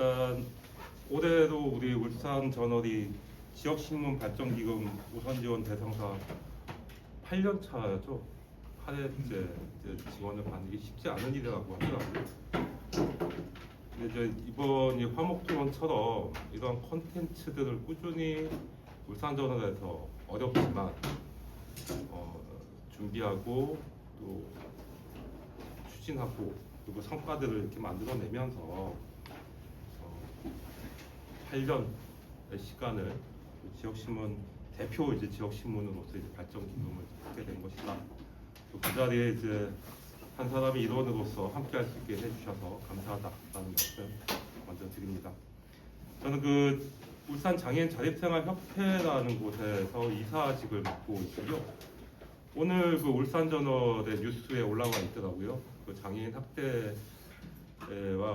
일단 올해도 우리 울산 저널이 지역신문 발전기금 우선지원 대상사 8년 차죠. 8회째 지원을 받는 게 쉽지 않은 일이라고 하더라고요. 근데 이제 이번 이 화목토론처럼 이런 콘텐츠들을 꾸준히 울산 저널에서 어렵지만 준비하고 또 추진하고 그리고 성과들을 이렇게 만들어내면서 8년의 시간을 지역신문 대표 지역신문으로서 발전 기금을 하게 된 것이다. 그 자리에 한 사람의 일원으로서 함께할 수 있게 해주셔서 감사하다라는 말씀 먼저 드립니다. 저는 그 울산 장애인 자립생활협회라는 곳에서 이사직을 맡고 있고요. 오늘 그 울산저널의 뉴스에 올라와 있더라고요. 그 장애인 학대와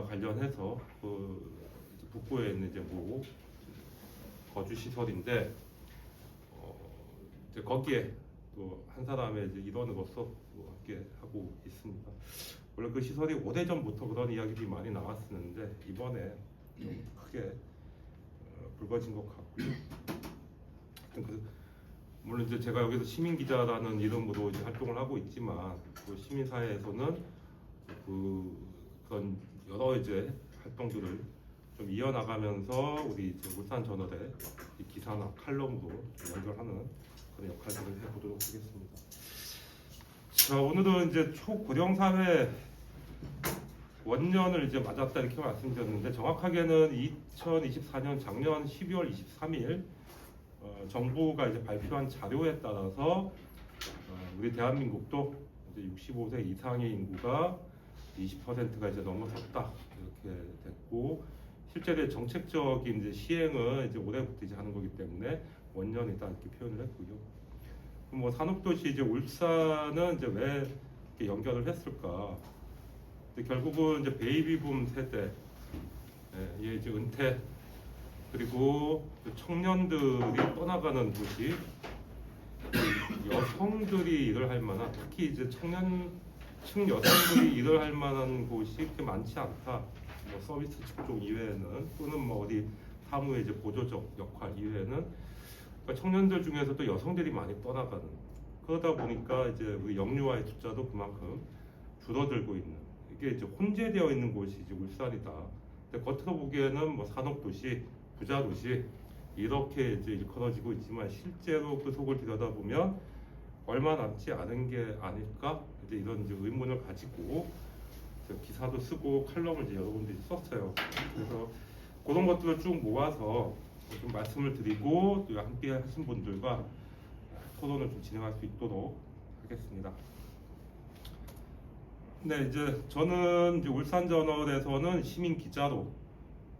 관련해서 그 북구에 있는 모 거주 시설인데 이제 거기에 또 한 사람의 일원으로서 함께 하고 있습니다. 원래 그 시설이 오래전부터 그런 이야기들이 많이 나왔었는데 이번에 좀 크게 불거진 것 같고요. 물론 제가 여기서 시민 기자라는 이름으로 활동을 하고 있지만 그 시민 사회에서는 그런 여러 활동들을 좀 이어나가면서 우리 울산 저널의 기사나 칼럼으로 연결하는 그런 역할들을 해보도록 하겠습니다. 자, 오늘은 초고령 사회 원년을 맞았다 이렇게 말씀드렸는데 정확하게는 2024년 작년 12월 23일 정부가 발표한 자료에 따라서 우리 대한민국도 65세 이상의 인구가 20%가 넘어섰다 이렇게 됐고 실제로 정책적인 시행은 올해부터 하는 거기 때문에 원년이다 이렇게 표현을 했고요. 그럼 산업도시 울산은 왜 이렇게 연결을 했을까? 결국은 베이비붐 세대, 은퇴 그리고 청년들이 떠나가는 곳이 여성들이 일을 할 만한 특히 청년층 여성들이 일을 할 만한 곳이 그렇게 많지 않다. 서비스 직종 이외에는 또는 어디 사무의 보조적 역할 이외에는 그러니까 청년들 중에서도 여성들이 많이 떠나가는 그러다 보니까 우리 영유아의 숫자도 그만큼 줄어들고 있는 이게 혼재되어 있는 곳이 울산이다. 근데 겉으로 보기에는 산업도시, 부자도시 이렇게 일컬어지고 있지만 실제로 그 속을 들여다보면 얼마 남지 않은 게 아닐까 이런 의문을 가지고 기사도 쓰고 칼럼을 여러분들이 썼어요. 그래서 그런 것들을 쭉 모아서 좀 말씀을 드리고 또 함께 하신 분들과 토론을 좀 진행할 수 있도록 하겠습니다. 네, 저는 울산저널에서는 시민 기자로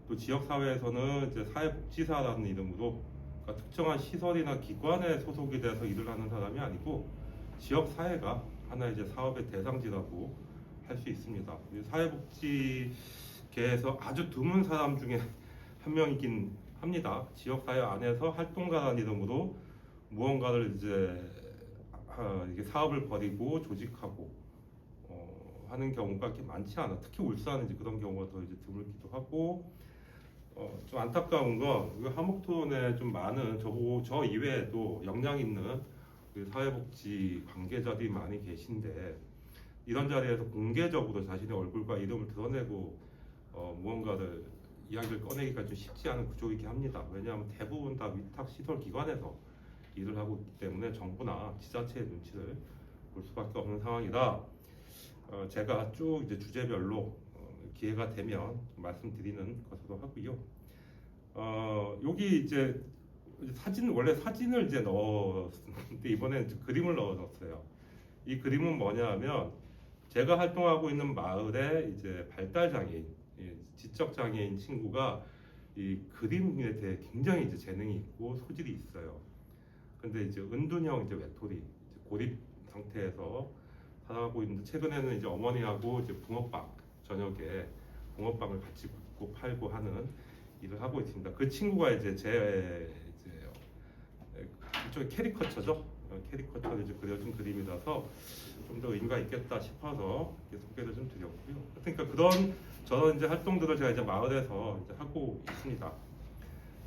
또 지역사회에서는 사회복지사라는 이름으로 그러니까 특정한 시설이나 기관에 소속이 돼서 일을 하는 사람이 아니고 지역사회가 하나의 사업의 대상지라고 할 수 있습니다. 사회복지계에서 아주 드문 사람 중에 한 명이긴 합니다. 지역사회 안에서 활동가라는 이름으로 무언가를 이게 사업을 벌이고 조직하고 하는 경우가 그렇게 많지 않아. 특히 울산은 그런 경우가 더 드물기도 하고 좀 안타까운 건 화목토론에 좀 많은 저 이외에도 역량 있는 사회복지 관계자들이 많이 계신데 이런 자리에서 공개적으로 자신의 얼굴과 이름을 드러내고 무언가를 이야기를 꺼내기가 좀 쉽지 않은 구조이긴 합니다. 왜냐하면 대부분 다 위탁 시설 기관에서 일을 하고 있기 때문에 정부나 지자체의 눈치를 볼 수밖에 없는 상황이라 제가 쭉 주제별로 기회가 되면 말씀드리는 것으로 하고요. 여기 원래 사진을 넣었는데 이번엔 그림을 넣어놨어요. 이 그림은 뭐냐하면 제가 활동하고 있는 마을에 발달 장애인, 지적 장애인 친구가 이 그림에 대해 굉장히 재능이 있고 소질이 있어요. 근데 은둔형 외톨이, 고립 상태에서 살아가고 있는데 최근에는 어머니하고 붕어빵 저녁에 붕어빵을 같이 굽고 팔고 하는 일을 하고 있습니다. 그 친구가 제 이쪽에 캐리커처죠. 캐리커처를 그려준 그림이라서 좀 더 의미가 있겠다 싶어서 소개를 좀 드렸고요. 그러니까 그런 저런 이제 활동들을 제가 이제 마을에서 이제 하고 있습니다.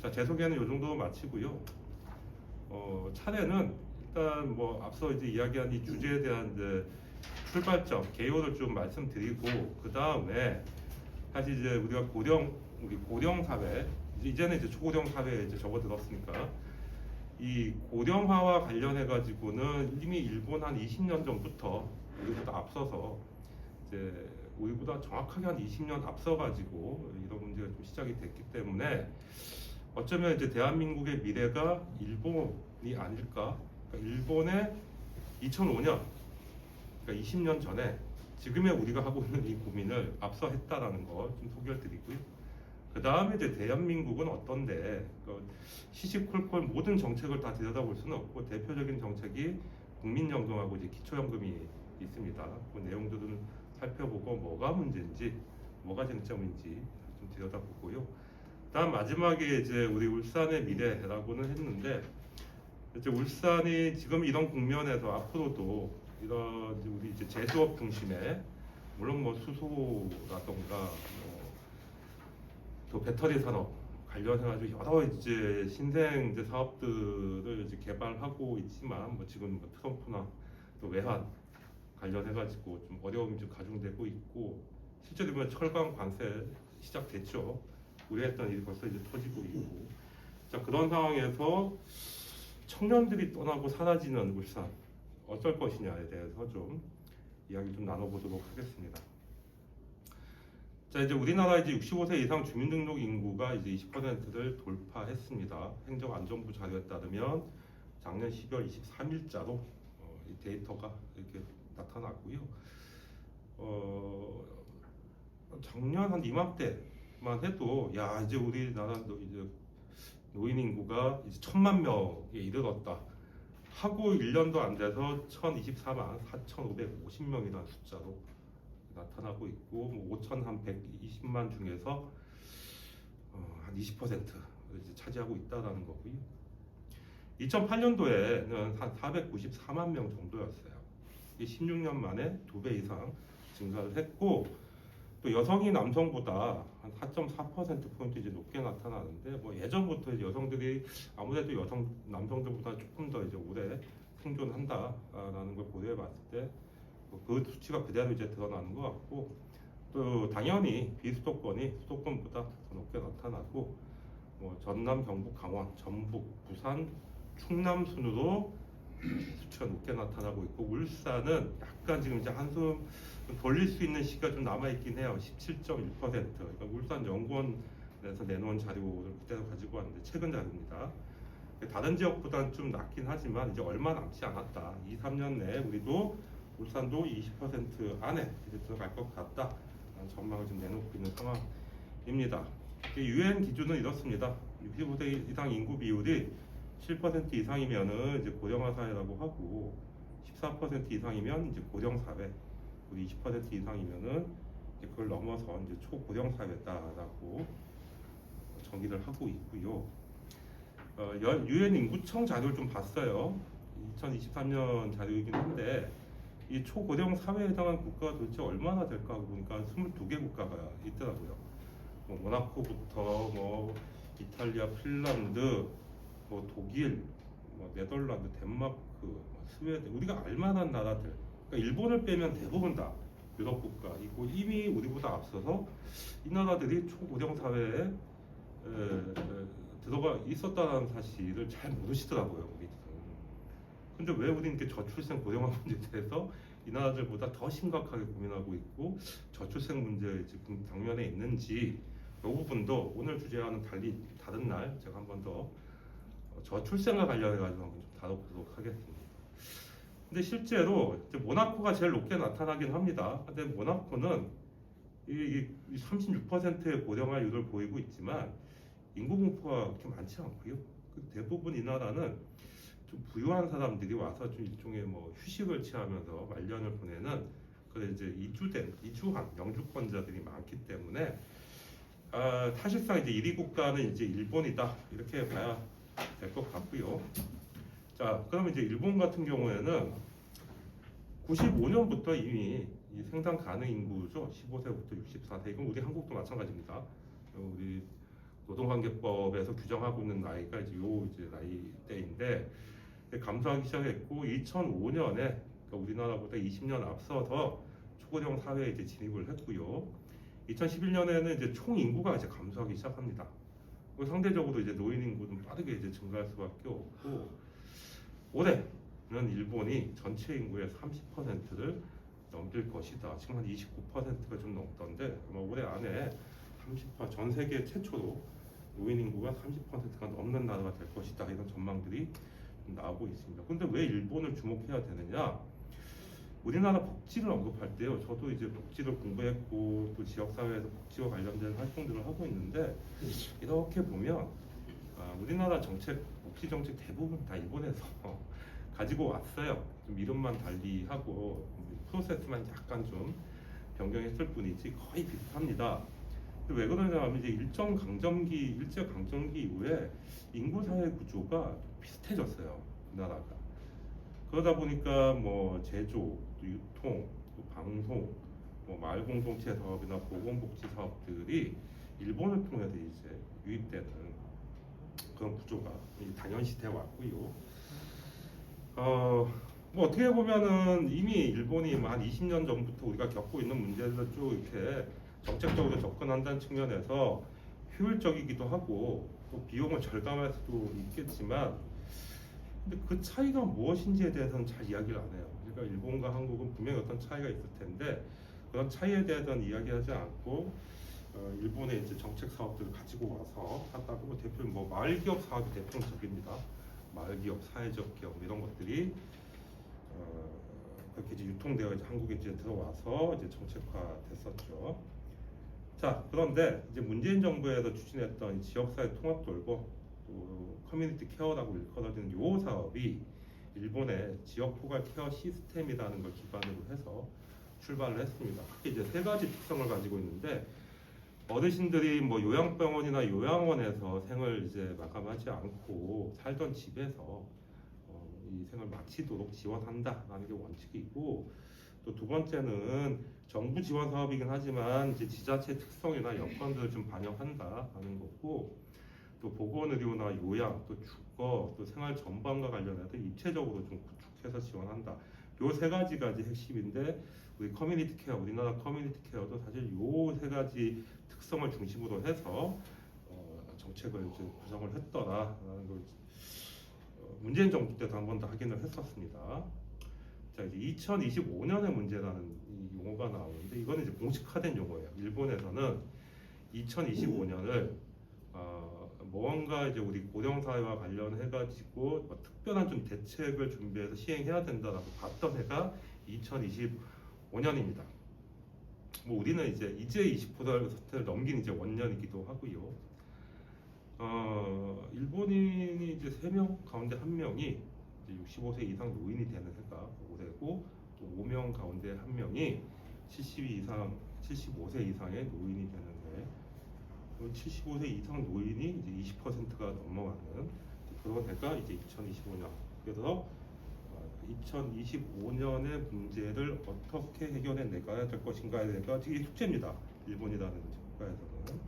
자, 제 소개는 이 정도 마치고요. 차례는 일단 뭐 앞서 이제 이야기한 이 주제에 대한 이제 출발점, 개요를 좀 말씀드리고 그 다음에 사실 이제 우리가 우리 고령 사회, 이제는 이제 초고령 사회에 이제 접어들었으니까 이 고령화와 관련해 가지고는 이미 일본 한 20년 전부터 우리보다 앞서서 이제 우리보다 정확하게 한 20년 앞서 가지고 이런 문제가 좀 시작이 됐기 때문에 어쩌면 이제 대한민국의 미래가 일본이 아닐까. 그러니까 일본의 2005년, 그러니까 20년 전에 지금의 우리가 하고 있는 이 고민을 앞서 했다라는 거 좀 소개를 드리고요. 그 다음에 이제 대한민국은 어떤데, 시시콜콜 모든 정책을 다 들여다볼 수는 없고 대표적인 정책이 국민연금하고 이제 기초연금이 있습니다. 그 내용들은 살펴보고 뭐가 문제인지, 뭐가 쟁점인지 좀 들여다보고요. 다음 마지막에 이제 우리 울산의 미래라고는 했는데, 이제 울산이 지금 이런 국면에서 앞으로도 이런 우리 이제 제조업 중심의 물론 뭐 수소라던가 또 배터리 산업 관련해가지고 여러 이제 신생 이제 사업들을 이제 개발하고 있지만 뭐 지금 뭐 트럼프나 또 외환 관련해가지고 좀 어려움이 좀 가중되고 있고 실제로 보면 철강 관세 시작됐죠. 우려했던 일이 벌써 이제 터지고 있고 자 그런 상황에서 청년들이 떠나고 사라지는 울산 어쩔 것이냐에 대해서 좀 이야기 좀 나눠보도록 하겠습니다. 자 이제 우리나라 이제 65세 이상 주민등록 인구가 이제 20%를 돌파했습니다. 행정안전부 자료에 따르면 작년 12월 23일자로 이 데이터가 이렇게 나타났고요. 작년 한 이맘때만 해도 야 이제 우리나라도 이제 노인 인구가 이제 1,000만 명에 이르렀다 하고 1년도 안 돼서 1,024만 4,550명이라는 숫자로 나타나고 있고 뭐 5,120만 중에서 한 20%를 이제 차지하고 있다라는 거고요. 2008년도에는 한 494만 명 정도였어요. 이게 16년 만에 2배 이상 증가를 했고 또 여성이 남성보다 한 4.4%포인트 이제 높게 나타나는데 뭐 예전부터 여성들이 아무래도 남성들보다 조금 더 이제 오래 생존한다라는 걸 고려해 봤을 때 그 수치가 그대로 이제 드러나는 것 같고 또 당연히 비수도권이 수도권보다 더 높게 나타나고 뭐 전남, 경북, 강원, 전북, 부산, 충남 순으로 수치가 높게 나타나고 있고 울산은 약간 지금 이제 한숨 돌릴 수 있는 시기가 좀 남아 있긴 해요. 17.1%. 그러니까 울산 연구원에서 내놓은 자료를 그대로 가지고 왔는데 최근 자료입니다. 다른 지역보다는 좀 낮긴 하지만 이제 얼마 남지 않았다. 2, 3년 내에 우리도 울산도 20% 안에 이제 들어갈 것 같다. 전망을 좀 내놓고 있는 상황입니다. 유엔 기준은 이렇습니다. 65세 이상 인구 비율이 7% 이상이면은 이제 고령화 사회라고 하고 14% 이상이면 이제 고령 사회, 우리 20% 이상이면은 이제 그걸 넘어서 이제 초고령 사회다라고 정의를 하고 있고요. 유엔 인구청 자료를 좀 봤어요. 2023년 자료이긴 한데 이 초고령 사회에 해당한 국가가 도대체 얼마나 될까 하고 보니까 22개 국가가 있더라고요. 뭐 모나코부터 뭐 이탈리아, 핀란드, 뭐 독일, 뭐 네덜란드, 덴마크, 뭐 스웨덴, 우리가 알만한 나라들, 그러니까 일본을 빼면 대부분 다 유럽 국가이고 이미 우리보다 앞서서 이 나라들이 초고령 사회에 들어가 있었다는 사실을 잘 모르시더라고요. 근데 왜 우리는 이렇게 저출생 고령화 문제에 대해서 이 나라들보다 더 심각하게 고민하고 있고 저출생 문제에 지금 당면에 있는지 이 부분도 오늘 주제와는 달리 다른 날 제가 한 번 더 저출생과 관련해가지고 한번 좀 다뤄보도록 하겠습니다. 근데 실제로 이제 모나코가 제일 높게 나타나긴 합니다. 근데 모나코는 이 36%의 고령화율을 보이고 있지만 인구 공포가 그렇게 많지 않고요. 대부분 이 나라는 좀 부유한 사람들이 와서 좀 일종의 뭐 휴식을 취하면서 말년을 보내는 그런 이제 이주한 영주권자들이 많기 때문에 사실상 이제 1위 국가는 이제 일본이다 이렇게 봐야 될 것 같고요. 자, 그러면 이제 일본 같은 경우에는 95년부터 이미 이 생산 가능 인구죠. 15세부터 64세. 이건 우리 한국도 마찬가지입니다. 우리 노동관계법에서 규정하고 있는 나이가 이제 나이대인데 감소하기 시작했고 2005년에 그러니까 우리나라보다 20년 앞서서 초고령 사회에 이제 진입을 했고요. 2011년에는 이제 총 인구가 이제 감소하기 시작합니다. 상대적으로 이제 노인 인구는 빠르게 이제 증가할 수밖에 없고 올해는 일본이 전체 인구의 30%를 넘길 것이다. 지금 한 29%가 좀 넘던데 아마 올해 안에 30%전 세계 최초로 노인 인구가 30%가 넘는 나라가 될 것이다. 이런 전망들이 나오고 있습니다. 근데 왜 일본을 주목해야 되느냐? 우리나라 복지를 언급할 때요. 저도 이제 복지를 공부했고 또 지역사회에서 복지와 관련된 활동들을 하고 있는데 이렇게 보면 우리나라 정책, 복지 정책 대부분 다 일본에서 가지고 왔어요. 좀 이름만 달리하고 프로세스만 약간 좀 변경했을 뿐이지 거의 비슷합니다. 왜 그러냐면 이제 일제 강점기 이후에 인구 사회 구조가 비슷해졌어요. 우리나라가. 그러다 보니까 뭐 제조, 또 유통, 또 방송, 뭐 마을 공동체 사업이나 보건복지 사업들이 일본을 통해서 이제 유입되는 그런 구조가 당연시돼 왔고요. 뭐 어떻게 보면은 이미 일본이 한 20년 전부터 우리가 겪고 있는 문제를 쭉 이렇게 정책적으로 접근한다는 측면에서 효율적이기도 하고 또 비용을 절감할 수도 있겠지만 근데 그 차이가 무엇인지에 대해서는 잘 이야기를 안 해요. 그러니까 일본과 한국은 분명히 어떤 차이가 있을 텐데 그런 차이에 대해서는 이야기하지 않고 일본의 이제 정책 사업들을 가지고 와서 한다고 대표 뭐 마을 기업 사업이 대표적입니다. 마을 기업, 사회적 기업 이런 것들이 그렇게 이제 유통되어 이제 한국에 이제 들어와서 이제 정책화됐었죠. 자, 그런데 이제 문재인 정부에서 추진했던 지역사회 통합 돌보 또 커뮤니티 케어라고 일컬어지는 요 사업이 일본의 지역 포괄 케어 시스템이라는 걸 기반으로 해서 출발을 했습니다. 크게 이제 세 가지 특성을 가지고 있는데 어르신들이 뭐 요양병원이나 요양원에서 생을 이제 마감하지 않고 살던 집에서 이 생을 마치도록 지원한다라는 게 원칙이고 또 두 번째는 정부 지원 사업이긴 하지만 이제 지자체 특성이나 여건들을 좀 반영한다라는 거고 또 보건의료나 요양, 또 주거, 또 생활 전반과 관련해서 입체적으로 좀 구축해서 지원한다. 요 세 가지가 이제 핵심인데 우리 커뮤니티 케어, 우리나라 커뮤니티 케어도 사실 요 세 가지 특성을 중심으로 해서 정책을 이제 구성을 했더라라는 걸 문재인 정부 때도 한 번 더 확인을 했었습니다. 자, 이제 2025년의 문제라는 이 용어가 나오는데 이거는 이제 공식화된 용어예요. 일본에서는 2025년을 뭔가 이제 우리 고령 사회와 관련해가지고 뭐 특별한 좀 대책을 준비해서 시행해야 된다라고 봤던 해가 2025년입니다. 뭐 우리는 이제 20%를 넘긴 이제 원년이기도 하고요. 일본인이 이제 3명 가운데 1명이 이제 65세 이상 노인이 되는 해가 올해고 또 5명 가운데 1명이 75세 이상의 노인이 되는 해. 75세 이상 노인이 이제 20%가 넘어가는 그런 해가 이제 2025년. 그래서 2025년의 문제를 어떻게 해결해 나가야 될 것인가에 대해서 이게 숙제입니다. 일본이라는 국가에서는.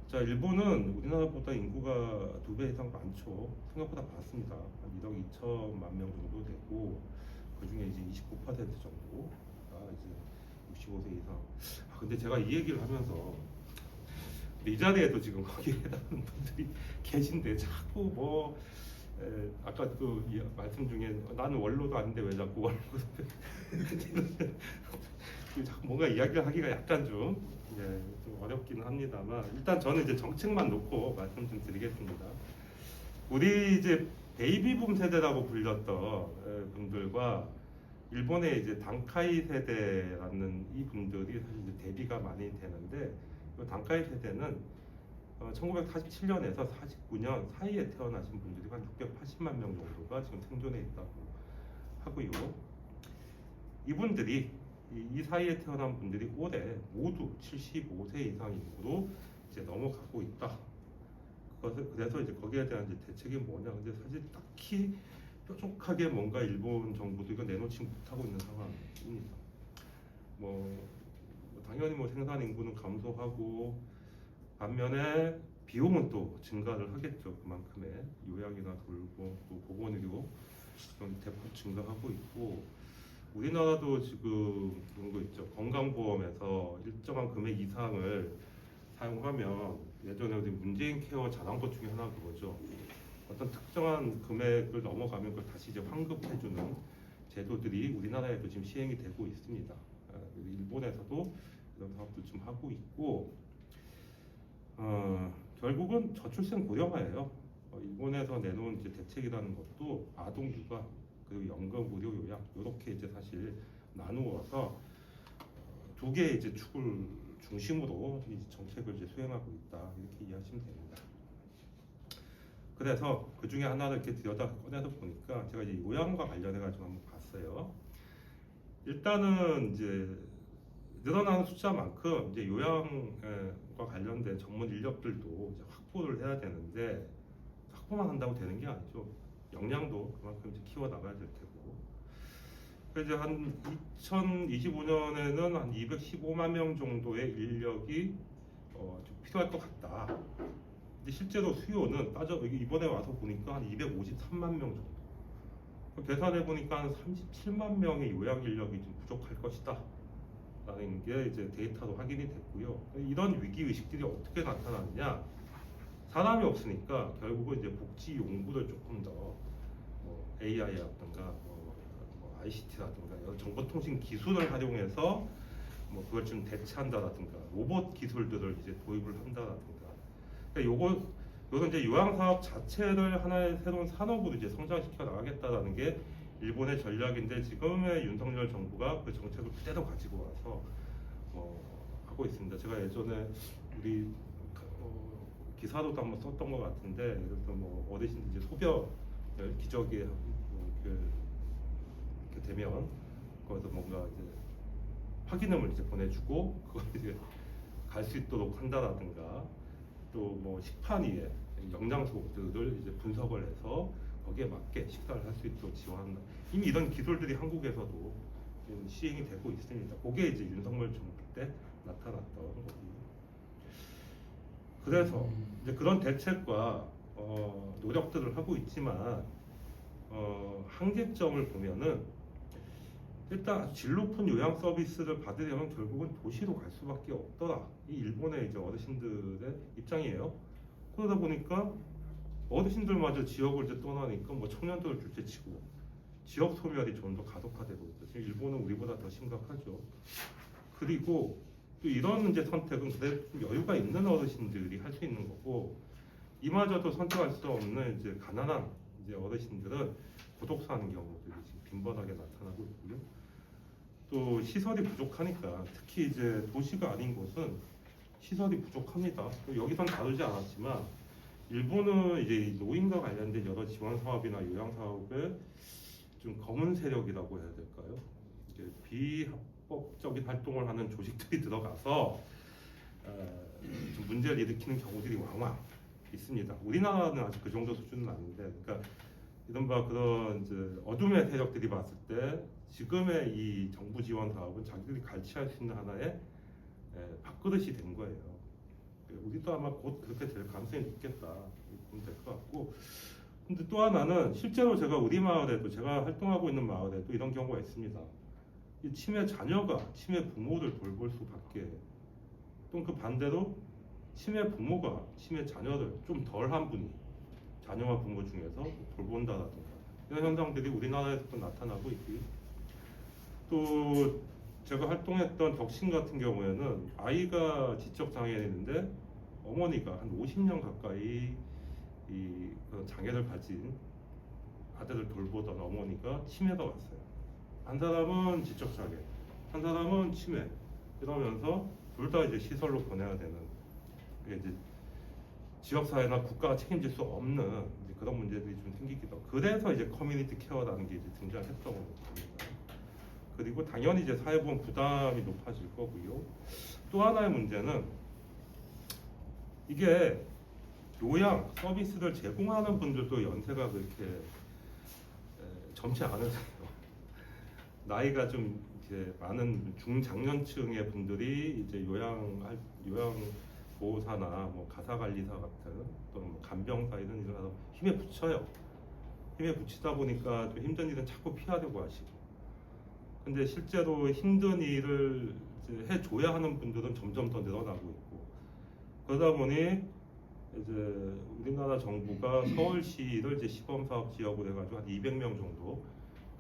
자, 일본은 우리나라보다 인구가 2배 이상 많죠. 생각보다 많습니다. 한 1억 2천만 명 정도 되고 그 중에 이제 29% 정도가 이제 65세 이상. 근데 제가 이 얘기를 하면서 이 자리에도 지금 거기에 해당하는 분들이 계신데 자꾸 뭐 아까 그 말씀 중에 나는 원로도 아닌데 왜 자꾸 원로 자꾸 뭔가 이야기를 하기가 약간 좀 어렵기는 합니다만 일단 저는 이제 정책만 놓고 말씀 좀 드리겠습니다. 우리 이제 베이비붐 세대라고 불렸던 분들과 일본의 이제 단카이 세대라는 이 분들이 사실 이제 대비가 많이 되는데 이 단카이 세대는 1947년에서 49년 사이에 태어나신 분들이 한 680만 명 정도가 지금 생존해 있다고 하고요. 이분들이 이 사이에 태어난 분들이 올해 모두 75세 이상 인구로 이제 넘어가고 있다. 그래서 이제 거기에 대한 이제 대책이 뭐냐? 근데 사실 딱히 뾰족하게 뭔가 일본 정부도 이거 내놓지 못하고 있는 상황입니다. 뭐 당연히 뭐 생산 인구는 감소하고 반면에 비용은 또 증가를 하겠죠. 그만큼의 요약이나 돌봄 또 보건의료 좀 대폭 증가하고 있고 우리나라도 지금 그런 거 있죠. 건강보험에서 일정한 금액 이상을 사용하면 예전에 우리 문재인 케어 잘한 것 중에 하나 그거죠. 어떤 특정한 금액을 넘어가면 그걸 다시 이제 환급해주는 제도들이 우리나라에도 지금 시행이 되고 있습니다. 일본에서도 이런 사업도 좀 하고 있고 결국은 저출생 고령화예요. 일본에서 내놓은 이제 대책이라는 것도 아동 육아 그리고 연금 의료 요양 이렇게 이제 사실 나누어서 두 개의 이제 축을 중심으로 이 정책을 이제 수행하고 있다 이렇게 이해하시면 됩니다. 그래서 그 중에 하나를 이렇게 들여다 꺼내서 보니까 제가 이제 요양과 관련해 가지고 한번 봤어요. 일단은 이제 늘어나는 숫자만큼 이제 요양과 관련된 전문 인력들도 이제 확보를 해야 되는데 확보만 한다고 되는 게 아니죠. 역량도 그만큼 이제 키워 나가야 될 테고. 그래서 이제 한 2025년에는 한 215만 명 정도의 인력이 좀 필요할 것 같다. 근데 실제로 수요는 이번에 와서 보니까 한 253만 명 정도. 계산해 보니까 한 37만 명의 요양 인력이 좀 부족할 것이다. 라는 게 이제 데이터로 확인이 됐고요. 이런 위기 의식들이 어떻게 나타나느냐? 사람이 없으니까 결국은 이제 복지 용구를 조금 더 AI라든가 ICT라든가 정보통신 기술을 활용해서 그걸 좀 대체한다라든가 로봇 기술들을 이제 도입을 한다라든가. 그러니까 요런 이제 요양 사업 자체를 하나의 새로운 산업으로 이제 성장시켜 나가겠다라는 게 일본의 전략인데 지금의 윤석열 정부가 그 정책을 그대로 가지고 와서 하고 있습니다. 제가 예전에 우리 기사로도 한번 썼던 것 같은데, 예를 들어서 어르신들 이제 소변 기저귀에 이렇게 되면 거기서 뭔가 이제 확인음을 이제 보내주고 그걸 이제 갈 수 있도록 한다라든가 또 식판 위에 영양소들을 이제 분석을 해서 거기에 맞게 식사를 할 수 있도록 지원한다. 이미 이런 기술들이 한국에서도 시행이 되고 있습니다. 그게 이제 윤석열 정부 때 나타났던 거고요. 그래서 이제 그런 대책과 노력들을 하고 있지만 한계점을 보면은 일단 질 높은 요양 서비스를 받으려면 결국은 도시로 갈 수밖에 없더라. 이 일본의 이제 어르신들의 입장이에요. 그러다 보니까 어르신들마저 지역을 이제 떠나니까 청년들을 둘째치고 지역 소멸이 좀 더 가속화되고 있죠. 지금 일본은 우리보다 더 심각하죠. 그리고 또 이런 이제 선택은 그래 좀 여유가 있는 어르신들이 할 수 있는 거고 이마저도 선택할 수 없는 이제 가난한 이제 어르신들은 고독 사는 경우들이 지금 빈번하게 나타나고 있고요. 또 시설이 부족하니까 특히 이제 도시가 아닌 곳은 시설이 부족합니다. 여기선 다루지 않았지만 일본은 이제 노인과 관련된 여러 지원 사업이나 요양 사업에 좀 검은 세력이라고 해야 될까요? 이게 비합법적인 활동을 하는 조직들이 들어가서 좀 문제를 일으키는 경우들이 왕왕 있습니다. 우리나라는 아직 그 정도 수준은 아닌데, 그러니까 이른바 그런 이제 어둠의 세력들이 봤을 때 지금의 이 정부 지원 사업은 자기들이 갈취할 수 있는 하나의 밥그릇이 된 거예요. 우리도 아마 곧 그렇게 될 가능성이 높겠다 보면 될 것 같고, 근데 또 하나는 실제로 우리 마을에도 제가 활동하고 있는 마을에도 이런 경우가 있습니다. 이 치매 자녀가 치매 부모를 돌볼 수밖에, 또 그 반대로 치매 부모가 치매 자녀를 좀 덜한 분이 자녀와 부모 중에서 돌본다라든가 이런 현상들이 우리나라에서도 나타나고 있고요. 또 제가 활동했던 덕신 같은 경우에는 아이가 지적 장애인인데 어머니가 한 50년 가까이 그런 장애를 가진 아들을 돌보던 어머니가 치매가 왔어요. 한 사람은 지적 장애, 한 사람은 치매 이러면서 둘 다 이제 시설로 보내야 되는, 이제 지역사회나 국가가 책임질 수 없는 이제 그런 문제들이 좀 생기기도 하고, 그래서 이제 커뮤니티 케어라는 게 이제 등장했던 겁니다. 그리고 당연히 이제 사회보험 부담이 높아질 거고요. 또 하나의 문제는 이게 요양 서비스를 제공하는 분들도 연세가 그렇게 젊지 않으세요. 나이가 좀 이제 많은 중장년층의 분들이 이제 요양보호사나 뭐 가사관리사 같은 또는 뭐 간병사 이런 일을 하다 힘에 부쳐요. 힘에 부치다 보니까 좀 힘든 일은 자꾸 피하려고 하시고, 근데 실제로 힘든 일을 이제 해줘야 하는 분들은 점점 더 늘어나고 있고, 그러다 보니 이제 우리나라 정부가 서울시를 이제 시범사업 지역으로 해가지고 한 200명 정도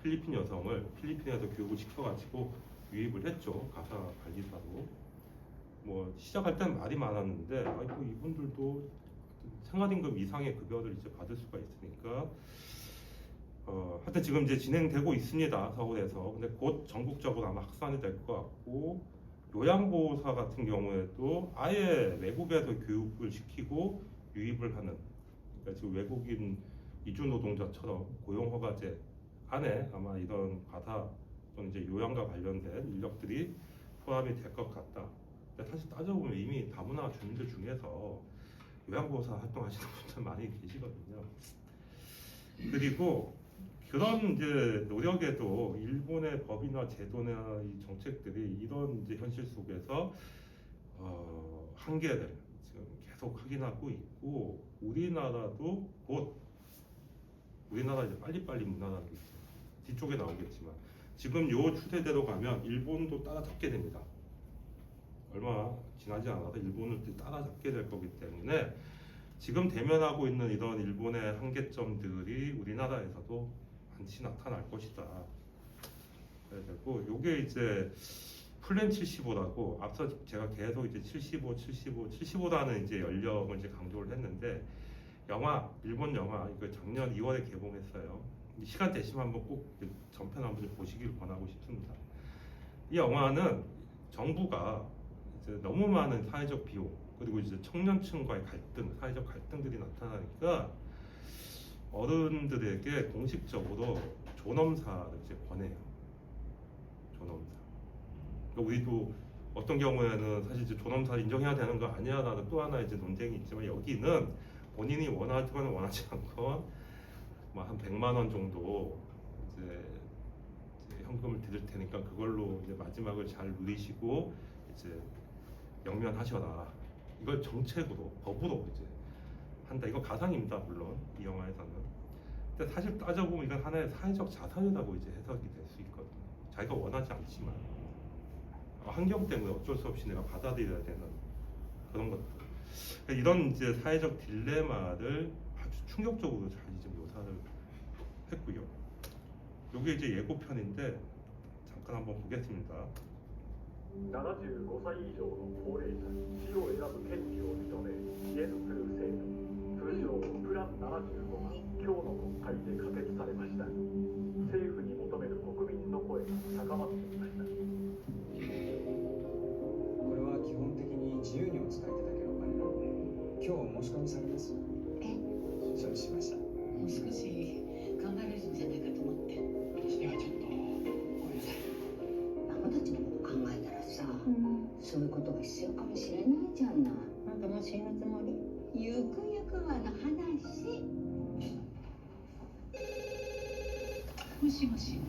필리핀 여성을 필리핀에서 교육을 시켜가지고 유입을 했죠. 가사 관리사로. 뭐 시작할 때는 말이 많았는데, 아이고 이분들도 생활임금 이상의 급여를 이제 받을 수가 있으니까, 하여튼 지금 이제 진행되고 있습니다. 서울에서. 근데 곧 전국적으로 아마 확산이 될 것 같고, 요양보호사 같은 경우에도 아예 외국에서 교육을 시키고 유입을 하는, 그러니까 지금 외국인 이주 노동자처럼 고용허가제 안에 아마 이런 가사 또는 이제 요양과 관련된 인력들이 포함이 될 것 같다. 근데 사실 따져보면 이미 다문화 주민들 중에서 요양보호사 활동하시는 분들 많이 계시거든요. 그리고 그런 이제 노력에도 일본의 법이나 제도나 이 정책들이 이런 이제 현실 속에서 한계를 지금 계속 확인하고 있고, 우리나라도 곧, 우리나라 이제 빨리빨리 문화라는 게 있어요. 뒤쪽에 나오겠지만 지금 요 추세대로 가면 일본도 따라잡게 됩니다. 얼마 지나지 않아서 일본을 따라잡게 될 거기 때문에 지금 대면하고 있는 이런 일본의 한계점들이 우리나라에서도 반드시 나타날 것이다. 그래가지고 요게 이제 플랜 75라고, 앞서 제가 계속 이제 75라는 이제 연령을 이제 강조를 했는데, 일본 영화 이거 작년 2월에 개봉했어요. 시간 되시면 한번 꼭 전편 한번 보시길 권하고 싶습니다. 이 영화는 정부가 이제 너무 많은 사회적 비용, 그리고 이제 청년층과의 갈등, 사회적 갈등들이 나타나니까 어른들에게 공식적으로 존엄사를 이제 권해요. 존엄사. 그러니까 우리도 어떤 경우에는 사실 이제 존엄사를 인정해야 되는 거 아니야라는 또 하나 이제 논쟁이 있지만, 여기는 본인이 원하건 원하지 않건 뭐 한 100만 원 정도 이제 현금을 드릴 테니까 그걸로 이제 마지막을 잘 누리시고 이제 영면하셔라. 이걸 정책으로, 법으로 이제 한다. 이거 가상입니다, 물론 이 영화에서는. 근데 사실 따져보면 이건 하나의 사회적 자산이라고 이제 해석이 될 수 있거든요. 자기가 원하지 않지만 환경 때문에 어쩔 수 없이 내가 받아들여야 되는 그런 것들. 그러니까 이런 이제 사회적 딜레마를 아주 충격적으로 잘 이제 묘사를 했고요. 이게 이제 예고편인데 잠깐 한번 보겠습니다. 75歳以上の高齢者に死を選ぶ権利を認め支援する制度、通称プラン75が今日の国会で可決されました。政府に求める国民の声が高まっていました。これは基本的に自由にお使いいただけるお金なので、今日お申し込みされます。承知しました。もう少し考えれるんじゃないかと思って。私にはちょっとごめんなさい。孫たちのこと考えたらさ、そういうことが必要かもしれないじゃない。あんたもう死ぬつもり？ゆくゆくはの話。もしもし。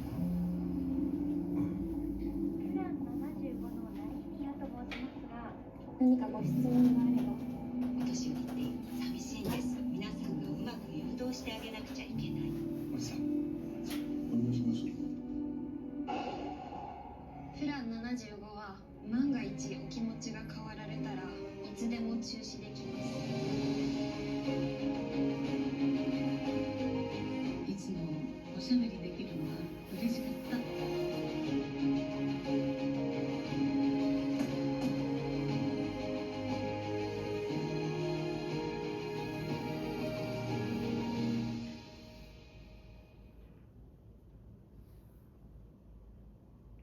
プラン75の成宮と申しますが、何かご質問があれば。お年寄りって寂しいんです。皆さんがうまく誘導してあげなくちゃいけない。おじさん、お願いします。プラン75は万が一お気持ちが変わられたらいつでも中止できます。いつもおしゃべりできるのは嬉しかった。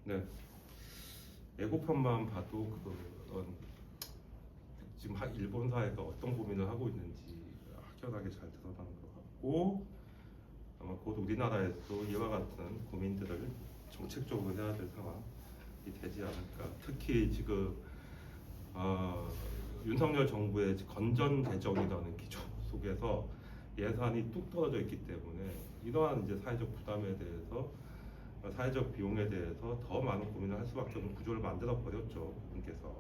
네. 예고편만 봐도 그런 지금 일본 사회가 어떤 고민을 하고 있는지 확연하게 잘 드러나는 것 같고, 아마 곧 우리나라에서도 이와 같은 고민들을 정책적으로 해야 될 상황이 되지 않을까. 특히 지금 윤석열 정부의 건전 재정이라는 기조 속에서 예산이 뚝 떨어져 있기 때문에 이러한 이제 사회적 부담에 대해서 사회적 비용에 대해서 더 많은 고민을 할 수밖에 없는 구조를 만들어 버렸죠, 분께서.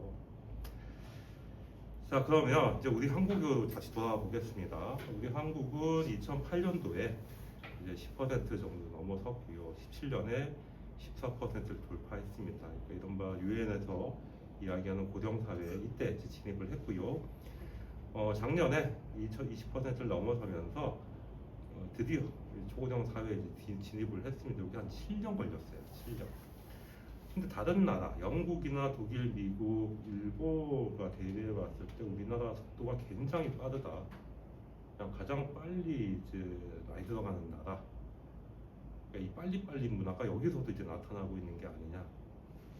자, 그러면 이제 우리 한국으로 다시 돌아와 보겠습니다. 우리 한국은 2008년도에 이제 10% 정도 넘어섰고요. 17년에 14%를 돌파했습니다. 그러니까 이른바 유엔에서 이야기하는 고령사회에 이때 진입을 했고요. 작년에 20% 넘어서면서 드디어 초고령 사회에 진입을 했습니다. 여기 한 7년 걸렸어요. 7년. 근데 다른 나라, 영국이나 독일, 미국, 일본과 대비해 봤을 때 우리나라 속도가 굉장히 빠르다. 그냥 가장 빨리 이제 나이 들어가는 나라. 그러니까 이 빨리빨리 문화가 여기서도 이제 나타나고 있는 게 아니냐.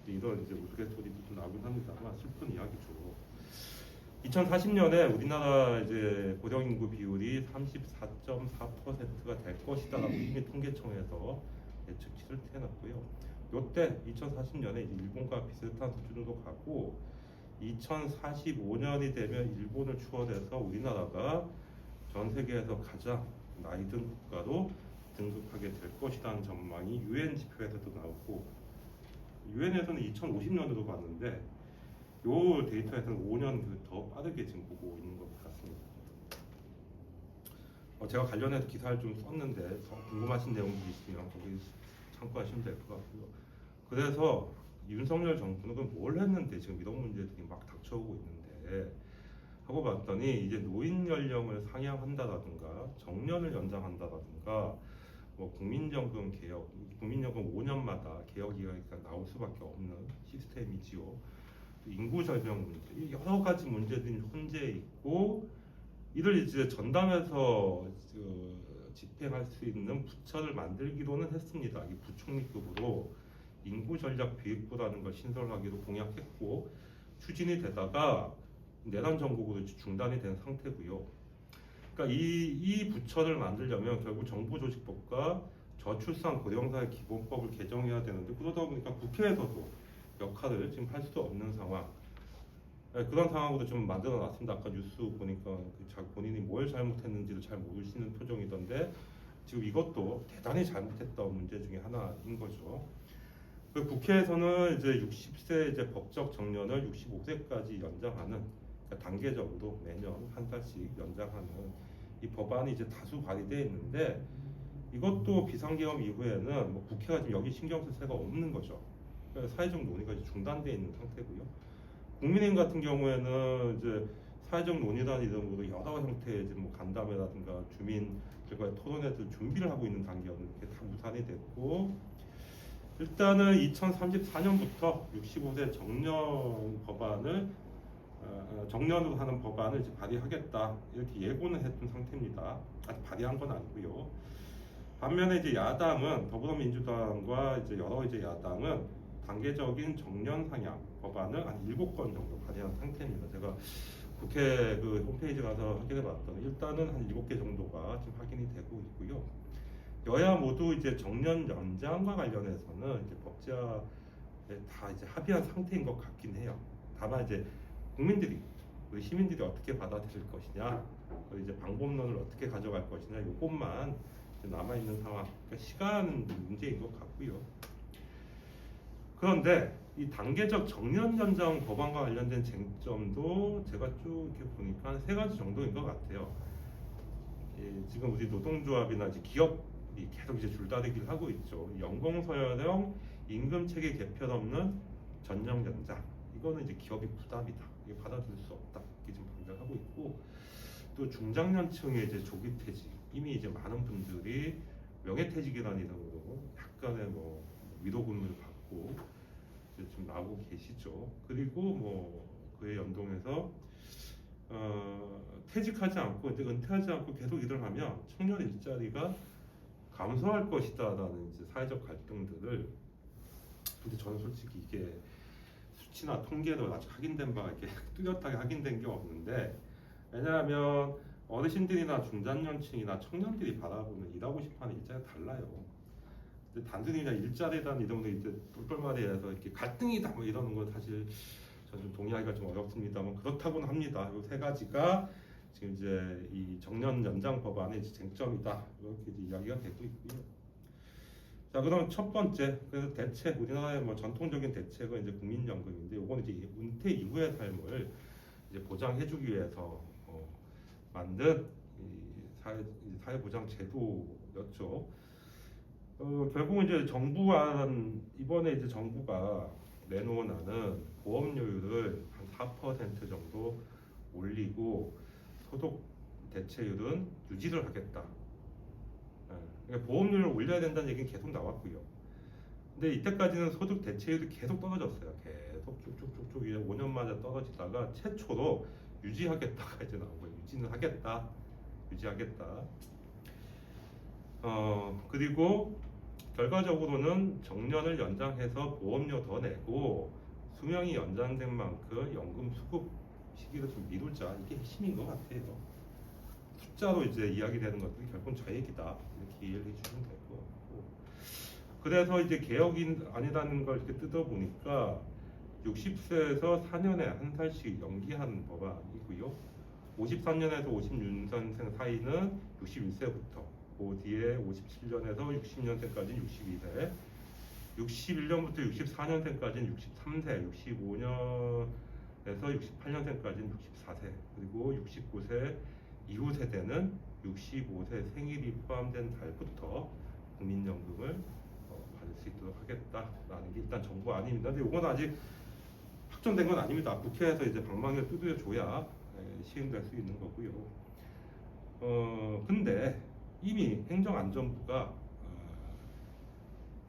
이런 이제 우스갯소리도 좀 나오긴 합니다만 슬픈 이야기죠. 2040년에 우리나라 이제 고령 인구 비율이 34.4%가 될 것이다라고 이미 통계청에서 예측치를 해놨고요. 이때 2040년에 일본과 비슷한 수준으로 가고 2045년이 되면 일본을 추월해서 우리나라가 전 세계에서 가장 나이 든 국가로 등극하게 될 것이라는 전망이 유엔 지표에서도 나오고 유엔에서는 2050년으로 봤는데 요 데이터에서는 5년 더 빠르게 지금 보고 있는 것 같습니다. 제가 관련해서 기사를 좀 썼는데 궁금하신 내용들이 있으면 거기 참고하시면 될 것 같고요. 그래서 윤석열 정부는 그럼 뭘 했는데 지금 이런 문제들이 막 닥쳐오고 있는데 하고 봤더니 이제 노인 연령을 상향한다라든가 정년을 연장한다라든가 뭐 국민연금 개혁, 국민연금 5년마다 개혁 이야기가 나올 수밖에 없는 시스템이지요. 인구 절벽 문제, 여러 가지 문제들이 혼재해 있고 이를 이제 전담해서 집행할 수 있는 부처를 만들기로는 했습니다. 이 부총리급으로 인구 전략 기획부라는 걸 신설하기로 공약했고 추진이 되다가 내란 정국으로 중단이 된 상태고요. 그러니까 이 부처를 만들려면 결국 정부조직법과 저출산 고령사회 기본법을 개정해야 되는데 그러다 보니까 국회에서도 역할을 지금 할 수 없는 상황. 그런 상황으로 좀 만들어 놨습니다. 아까 뉴스 보니까 본인이 뭘 잘못했는지를 잘 모르시는 표정이던데 지금 이것도 대단히 잘못했던 문제 중에 하나인 거죠. 국회에서는 이제 60세 이제 법적 정년을 65세까지 연장하는 그러니까 단계적으로 매년 한 살씩 연장하는 이 법안이 이제 다수 발의되어 있는데 이것도 비상계엄 이후에는 뭐 국회가 지금 여기 신경 쓸 새가 없는 거죠. 그러니까 사회적 논의가 이제 중단되어 있는 상태고요. 국민의힘 같은 경우에는 이제 사회적 논의라는 이름으로 여러 형태의 이제 뭐 간담회라든가 주민들과의 토론회들 준비를 하고 있는 단계였는데 다 무산이 됐고 일단은 2034년부터 65세 정년 법안을 정년으로 하는 법안을 이제 발의하겠다 이렇게 예고는 했던 상태입니다. 아직 발의한 건 아니고요. 반면에 이제 야당은 더불어민주당과 이제 여러 이제 야당은 단계적인 정년 상향 법안을 한 7건 정도 발의한 상태입니다. 제가 국회 그 홈페이지 가서 확인해 봤더니 일단은 한 7개 정도가 지금 확인이 되고 있고요. 여야 모두 이제 정년 연장과 관련해서는 이제 법제화에 다 이제 합의한 상태인 것 같긴 해요. 다만 이제 국민들이 우리 시민들이 어떻게 받아들일 것이냐, 그리고 이제 방법론을 어떻게 가져갈 것이냐 이것만 남아 있는 상황. 그러니까 시간 문제인 것 같고요. 그런데 이 단계적 정년 연장 법안과 관련된 쟁점도 제가 쭉 이렇게 보니까 한 3가지 정도인 것 같아요. 지금 우리 노동조합이나 이제 기업이 계속 이제 줄다리기를 하고 있죠. 연공서열형 임금체계 개편 없는 전형 연장. 이거는 이제 기업이 부담이다. 이게 받아들일 수 없다. 이게 지금 반대하고 있고 또 중장년층의 이제 조기퇴직. 이미 이제 많은 분들이 명예퇴직이라는 이름으로 약간의 뭐 위로금을 받고 이제 좀 나오고 계시죠. 그리고 뭐 그에 연동해서 퇴직하지 않고 이제 은퇴하지 않고 계속 일을 하면 청년 일자리가 감소할 것이다라는 이제 사회적 갈등들을 근데 저는 솔직히 이게 수치나 통계로 아직 확인된 바가 이렇게 뚜렷하게 확인된 게 없는데 왜냐하면 어르신들이나 중장년층이나 청년들이 바라보는 일하고 싶어하는 일자리가 달라요. 근데 단순히 그냥 일자리라는 이름으로 이제 똘똘마리해서 이렇게 갈등이다 뭐 이러는 건 사실 저는 좀 동의하기가 좀 어렵습니다만 그렇다고는 합니다. 이 3가지가 지금 이제 이 정년 연장 법안의 이제 쟁점이다 이렇게 이제 이야기가 되고 있고요. 자, 그럼 첫 번째 그래서 대책 우리나라의 뭐 전통적인 대책은 이제 국민연금인데 요거는 이제 은퇴 이후의 삶을 이제 보장해주기 위해서 만든 이 사회보장 제도였죠. 결국은 이제 이번에 이제 정부가 내놓은 안은 보험료율을 한 4% 정도 올리고 소득 대체율은 유지를 하겠다. 그러니까 보험료를 올려야 된다는 얘기는 계속 나왔고요. 근데 이때까지는 소득 대체율이 계속 떨어졌어요. 계속 쭉쭉쭉쭉 이제 5년마다 떨어지다가 최초로 유지하겠다가 이제 나온 거예요. 유지는 하겠다. 유지하겠다. 그리고 결과적으로는 정년을 연장해서 보험료 더 내고 수명이 연장된 만큼 연금 수급 시기를 좀 미루자. 이게 핵심인 것 같아요. 숫자로 이제 이야기되는 것들이 결국은 저 얘기다. 이렇게 이해를 해주시면 될 것 같고. 그래서 이제 개혁이 아니라는 걸 이렇게 뜯어보니까 60세에서 4년에 한 살씩 연기하는 법안이고요. 53년에서 56년생 사이는 61세부터, 그 뒤에 57년에서 60년생까지는 62세, 61년부터 64년생까지는 63세, 65년에서 68년생까지는 64세, 그리고 69세 이후 세대는 65세 생일이 포함된 달부터 국민연금을 받을 수 있도록 하겠다라는 게 일단 정부 아닙니다. 근데 이건 아직 확정된 건 아닙니다. 국회에서 이제 방망이를 두드려줘야 시행될 수 있는 거고요. 근데 이미 행정안전부가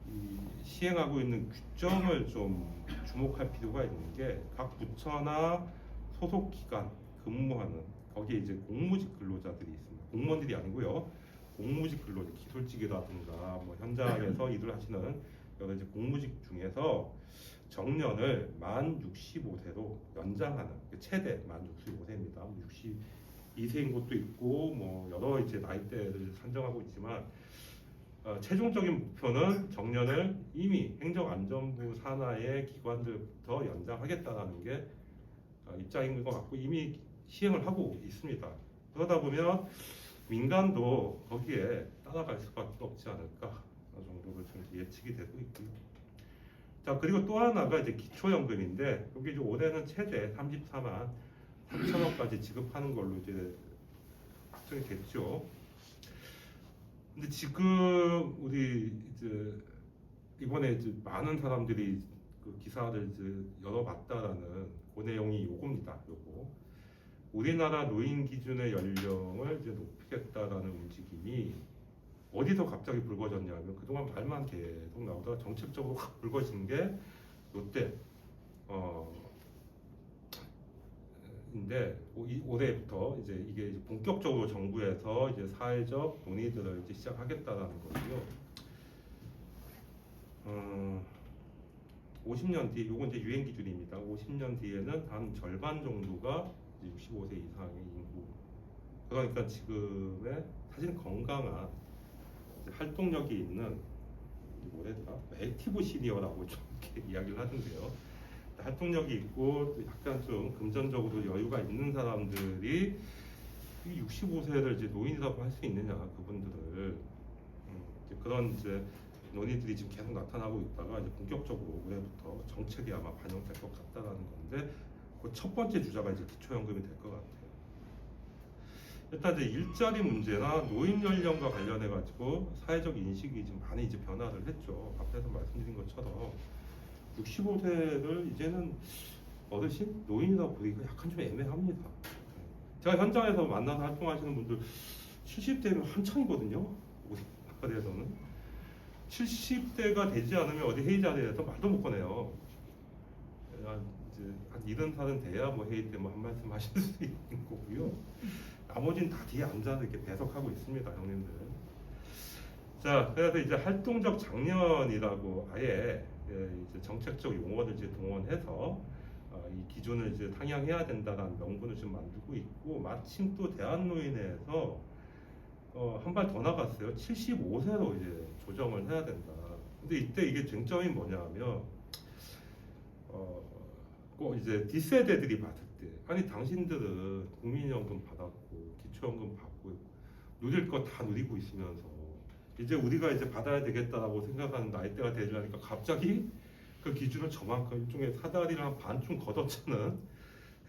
이 시행하고 있는 규정을 좀 주목할 필요가 있는 게 각 부처나 소속 기관 근무하는 거기에 이제 공무직 근로자들이 있습니다. 공무원들이 아니고요. 공무직 근로자, 기술직이라든가 뭐 현장에서 일을 하시는 여러 이제 공무직 중에서 정년을 만 65세로 연장하는 최대 만 65세입니다. 62세인 곳도 있고 뭐 여러 이제 나이대를 산정하고 있지만 최종적인 목표는 정년을 이미 행정안전부 산하의 기관들부터 연장하겠다라는 게 입장인 것 같고 이미 시행을 하고 있습니다. 그러다 보면 민간도 거기에 따라갈 수밖에 없지 않을까 정도로 좀 예측이 되고 있고요. 자, 그리고 또 하나가 이제 기초연금인데 여기 이제 올해는 최대 34만 3천원까지 지급하는 걸로 이제 확정이 됐죠. 근데 지금 우리 이제 이번에 이제 많은 사람들이 그 기사를 이제 열어봤다라는 그 내용이 요겁니다. 요거 우리나라 노인 기준의 연령을 이제 높이겠다라는 움직임이 어디서 갑자기 불거졌냐면 그동안 말만 계속 나오다가 정책적으로 확 불거진 게 요때 인데 올해부터 이제 이게 이제 본격적으로 정부에서 이제 사회적 논의들을 이제 시작하겠다라는 거고요. 50년 뒤, 요건 이제 유행 기준입니다. 50년 뒤에는 한 절반 정도가 이제 65세 이상의 인구. 그러니까 지금의 사실 건강한 활동력이 있는 뭐래더라 액티브 시니어라고 좀 이렇게 이야기를 하던데요. 활동력이 있고 또 약간 좀 금전적으로 여유가 있는 사람들이 65세를 이제 노인이라고 할 수 있느냐 그분들을 이제 그런 이제 논의들이 지금 계속 나타나고 있다가 이제 본격적으로 올해부터 정책이 아마 반영될 것 같다라는 건데 그 첫 번째 주자가 이제 기초연금이 될 것 같아요. 일단 이제 일자리 문제나 노인 연령과 관련해 가지고 사회적 인식이 좀 많이 이제 변화를 했죠. 앞에서 말씀드린 것처럼 65세를 이제는 어르신, 노인이라고 부르기가 약간 좀 애매합니다. 제가 현장에서 만나서 활동하시는 분들 70대면 한창이거든요. 어디에서는 70대가 되지 않으면 어디 회의 자리에서 말도 못 꺼내요. 이제 한 70살은 돼야 뭐 회의 때 뭐 한 말씀 하실 수 있는 거고요. 나머지는 다 뒤에 앉아서 이렇게 배석하고 있습니다, 형님들. 자, 그래서 이제 활동적 장년이라고 아예 이제 정책적 용어를 이제 동원해서 이 기준을 이제 상향해야 된다라는 명분을 좀 만들고 있고 마침 또 대한노인회에서 한 발 더 나갔어요. 75세로 이제 조정을 해야 된다. 근데 이때 이게 쟁점이 뭐냐면 꼭 이제 뒷세대들이 받을 때 아니 당신들은 국민연금 받았고 기초연금 받고 누릴 거 다 누리고 있으면서 이제 우리가 이제 받아야 되겠다라고 생각하는 나이대가 되려니까 갑자기 그 기준을 저만큼 일종의 사다리를 한 반쯤 걷어차는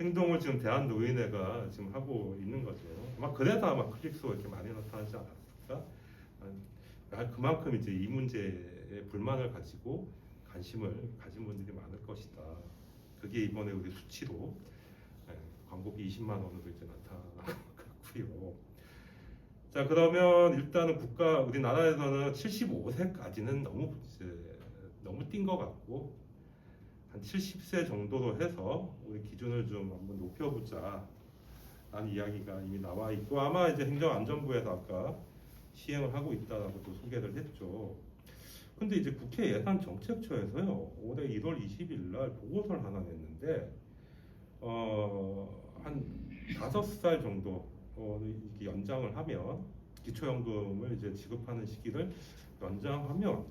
행동을 지금 대한노인회가 지금 하고 있는 거죠. 막 그래서 아마 클릭수가 이렇게 많이 나타나지 않았을까? 그만큼 이제 이 문제에 불만을 가지고 관심을 가진 분들이 많을 것이다. 그게 이번에 우리 수치로 광고비 20만 원으로 이제 나타났고요. 자, 그러면 일단은 우리나라에서는 75세까지는 너무 뛴 것 같고 한 70세 정도로 해서 우리 기준을 좀 한번 높여보자 라는 이야기가 이미 나와 있고, 아마 이제 행정안전부에서 아까 시행을 하고 있다라고 또 소개를 했죠. 근데 이제 국회 예산정책처에서요, 올해 1월 20일 날 보고서를 하나 냈는데 한 5살 정도 이렇게 연장을 하면, 기초연금을 이제 지급하는 시기를 연장하면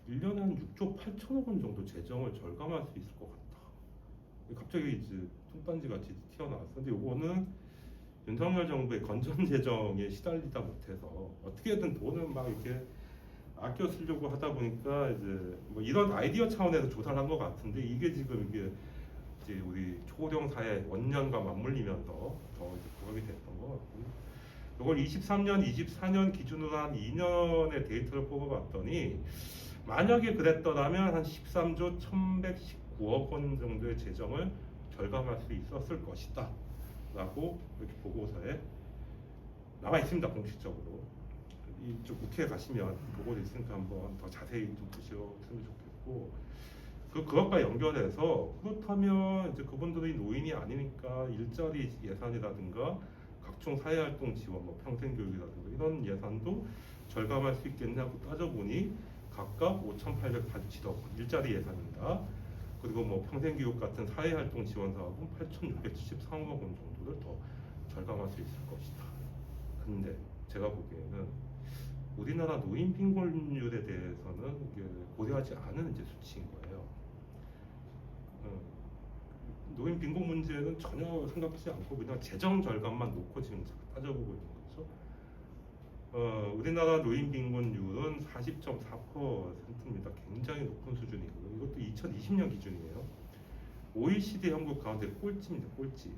1년에 한 6조 8천억 원 정도 재정을 절감할 수 있을 것 같다. 갑자기 이제 뚱딴지 같이 튀어나왔어. 근데 이거는 윤석열 정부의 건전 재정에 시달리다 못해서 어떻게든 돈을 막 이렇게 아껴 쓰려고 하다 보니까 이제 뭐 이런 아이디어 차원에서 조사를 한 것 같은데, 이게 지금 이제 우리 초고령 사회 원년과 맞물리면서 더 이제 부각이 됐던 것 같고, 이걸 23년, 24년 기준으로 한 2년의 데이터를 뽑아봤더니 만약에 그랬더라면 한 13조 1119억 원 정도의 재정을 절감할 수 있었을 것이다 라고 이렇게 보고서에 나와 있습니다. 공식적으로. 이쪽 국회에 가시면 보고도 있으니까 한번 더 자세히 좀 보셨으면 좋겠고, 그것과 연결해서 그렇다면 이제 그분들이 노인이 아니니까 일자리 예산이라든가 각종 사회활동 지원, 뭐 평생교육이라든가 이런 예산도 절감할 수 있겠냐고 따져보니 각각 5,847억 원 일자리 예산입니다. 그리고 뭐 평생교육 같은 사회활동 지원 사업은 8,673억 원 정도를 더 절감할 수 있을 것이다. 근데 제가 보기에는 우리나라 노인 빈곤율에 대해서는 이게 고려하지 않은 이제 수치인 거예요. 노인 빈곤 문제는 전혀 생각지 않고 그냥 재정 절감만 놓고 지금 따져보고 있는 거죠. 우리나라 노인 빈곤율은 40.4%입니다. 굉장히 높은 수준이고요. 이것도 2020년 기준이에요. OECD 형국 가운데 꼴찌입니다. 꼴찌.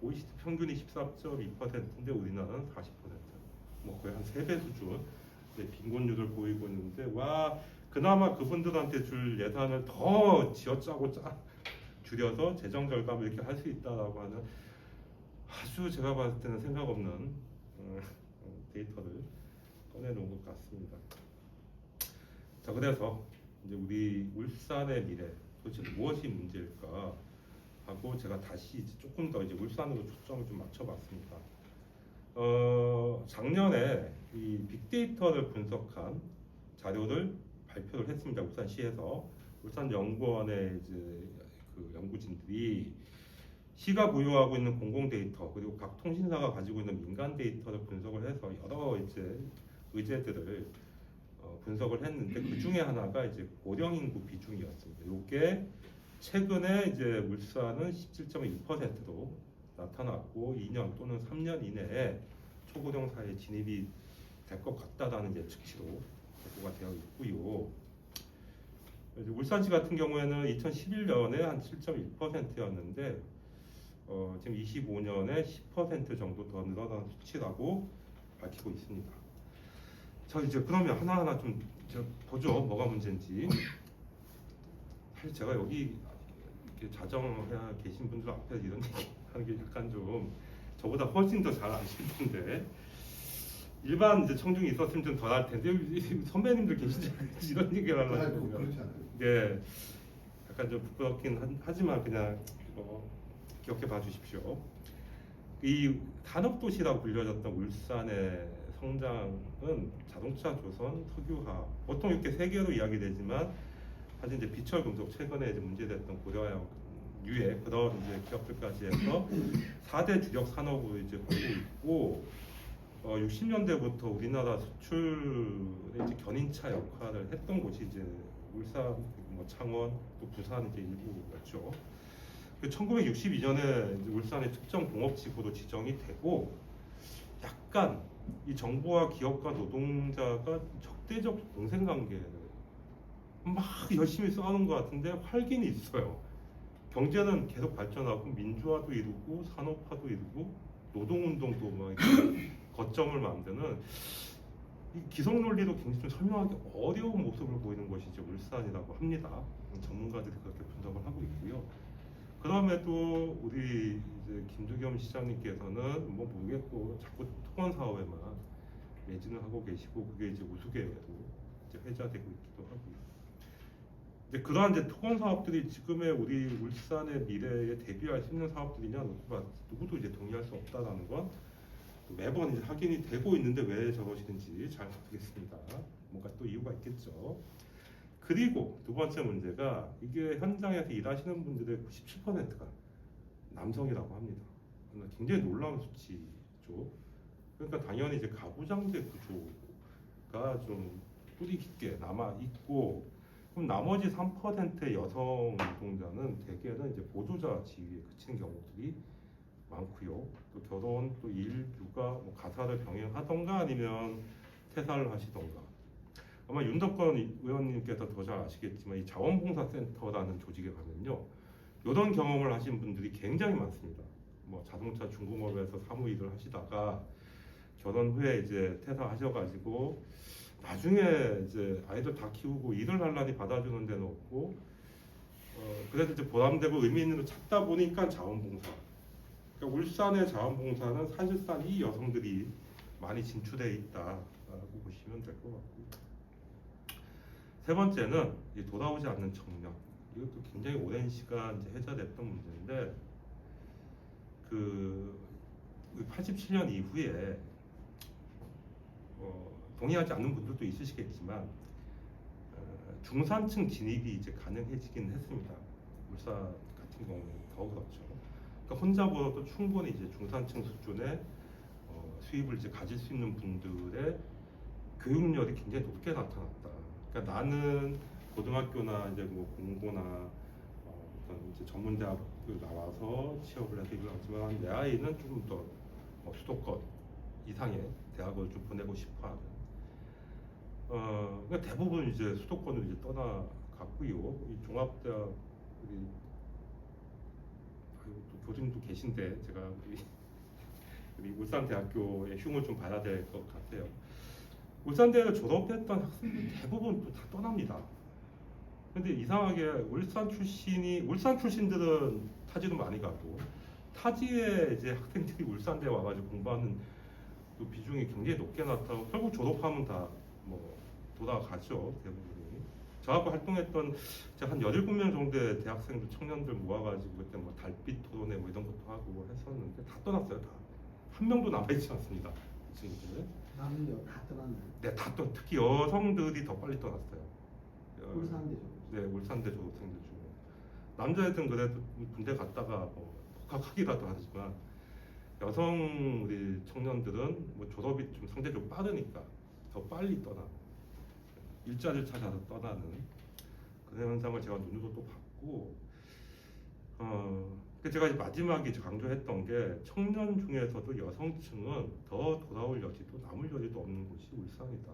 OECD 평균이 14.2%인데 우리나라는 40%. 뭐 거의 한 3배 수준 빈곤율을 보이고 있는데, 와, 그나마 그분들한테 줄 예산을 더 쥐어짜고 줄여서 재정 절감을 이렇게 할 수 있다라고 하는 아주 제가 봤을 때는 생각 없는 데이터를 꺼내놓은 것 같습니다. 자, 그래서 이제 우리 울산의 미래 도대체 무엇이 문제일까 하고 제가 다시 이제 조금 더 이제 울산으로 초점을 좀 맞춰봤습니다. 작년에 이 빅데이터를 분석한 자료를 발표를 했습니다. 울산시에서. 울산연구원의 이제 그 연구진들이 시가 보유하고 있는 공공 데이터 그리고 각 통신사가 가지고 있는 민간 데이터를 분석을 해서 여러 이제 의제들을 분석을 했는데, 그 중에 하나가 이제 고령 인구 비중이었습니다. 이게 최근에 이제 울산은 17.2%로 나타났고 2년 또는 3년 이내에 초고령 사회에 진입이 될 것 같다라는 예측치로 보고가 되어 있고요. 이제 울산시 같은 경우에는 2011년에 한 7.1%였는데 지금 25년에 10% 정도 더 늘어난 수치라고 밝히고 있습니다. 자, 이제 그러면 하나하나 좀 보죠. 뭐가 문제인지. 사실 제가 여기 이렇게 자정해야 계신 분들 앞에서 이런 얘기 하는 게 약간 좀 저보다 훨씬 더 잘 아실 텐데, 일반 이제 청중이 있었으면 좀 덜 할 텐데 선배님들 계시잖아요. 이런 얘기를 하려고 그렇지 않아요. 예, 약간 좀 부끄럽긴 하지만 그냥 기억해 봐 주십시오. 이 산업도시라고 불려졌던 울산의 성장은 자동차, 조선, 석유화 보통 이렇게 세 개로 이야기되지만 사실 이제 비철금속 최근에 이제 문제됐던 고려형 유해 그런 이제 기업들까지 해서 4대 주력 산업으로 이제 보고 있고, 60년대부터 우리나라 수출의 이제 견인차 역할을 했던 곳이 이제 울산, 뭐 창원, 또 부산 이제 일부였죠. 1962년에 이제 울산의 특정 공업지구로 지정이 되고, 약간 이 정부와 기업과 노동자가 적대적 동생 관계 막 열심히 싸우는 것 같은데 활기는 있어요. 경제는 계속 발전하고 민주화도 이루고 산업화도 이루고 노동운동도 막 이렇게 거점을 만드는 이 기성 논리도 굉장히 좀 설명하기 어려운 모습을 보이는 것이 이제 울산이라고 합니다. 전문가들이 그렇게 분석을 하고 있고요. 그럼에도 우리 이제 김두겸 시장님께서는 뭐 모르겠고 자꾸 토건 사업에만 매진을 하고 계시고 그게 이제 우스개로 이제 회자되고 있기도 하고요. 이제 그러한 이제 토건 사업들이 지금의 우리 울산의 미래에 대비할 수 있는 사업들이냐 누구도 이제 동의할 수 없다라는 건 매번 이제 확인이 되고 있는데 왜 저러시는지 잘 모르겠습니다. 뭔가 또 이유가 있겠죠. 그리고 두 번째 문제가 이게 현장에서 일하시는 분들의 97%가 남성이라고 합니다. 굉장히 놀라운 수치죠. 그러니까 당연히 이제 가부장제 구조가 좀 뿌리 깊게 남아 있고, 그럼 나머지 3%의 여성 노동자는 대개는 이제 보조자 지위에 그치는 경우들이 많고요. 또 결혼, 또 일, 육아, 뭐 가사를 병행하던가 아니면 퇴사를 하시던가. 아마 윤덕권 의원님께서 더 잘 아시겠지만 이 자원봉사센터라는 조직에 가면요, 이런 경험을 하신 분들이 굉장히 많습니다. 뭐 자동차 중공업에서 사무 일을 하시다가 결혼 후에 이제 퇴사하셔가지고 나중에 이제 아이들 다 키우고 일을 하려니 받아주는 데는 없고, 그래서 이제 보람되고 의미 있는 걸 찾다 보니까 자원봉사. 그러니까 울산의 자원봉사는 사실상 이 여성들이 많이 진출해 있다라고 보시면 될 것 같고요. 세 번째는 이 돌아오지 않는 청년. 이것도 굉장히 오랜 시간 이제 회자됐던 문제인데, 그 87년 이후에 동의하지 않는 분들도 있으시겠지만 중산층 진입이 이제 가능해지긴 했습니다. 울산 같은 경우는 더 그렇죠. 그러니까 혼자 벌어도 충분히 이제 중산층 수준의 수입을 이제 가질 수 있는 분들의 교육열이 굉장히 높게 나타났다. 그러니까 나는 고등학교나 이제 뭐 공고나 어떤 이제 전문대학을 나와서 취업을 해서 일을 하지만 내 아이는 조금 더 수도권 이상의 대학을 좀 보내고 싶어하는. 그러니까 대부분 이제 수도권으로 이제 떠나갔고요. 이 종합대학 우리 또 교수님도 계신데 제가 우리 울산대학교의 흉을 좀 봐야 될 것 같아요. 울산대를 졸업했던 학생들 대부분 또 다 떠납니다. 근데 이상하게 울산 출신들은 타지도 많이 가고 타지에 이제 학생들이 울산대 와가지고 공부하는 그 비중이 굉장히 높게 나타나고 결국 졸업하면 다 뭐 돌아가죠, 대부분이. 저하고 활동했던 제가 한 17명 정도의 대학생들 청년들 모아가지고 그때 뭐 달빛 토론회 뭐 이런 것도 하고 했었는데 다 떠났어요. 다 한 명도 남아있지 않습니다, 이 친구들. 남은요 다 떠났나요? 네, 다 떠. 특히 여성들이 더 빨리 떠났어요. 울산대죠. 네, 울산대 졸업생들 중에 남자애들은 그래도 군대 갔다가 뭐 복학하기라도 하지만 여성 우리 청년들은 뭐 졸업이 좀 상대적으로 빠르니까 더 빨리 떠나는, 일자리를 찾아서 떠나는 그런 현상을 제가 눈으로 또 봤고, 제가 이제 마지막에 강조했던 게 청년 중에서도 여성층은 더 돌아올 여지도 남을 여지도 없는 곳이 울산이다.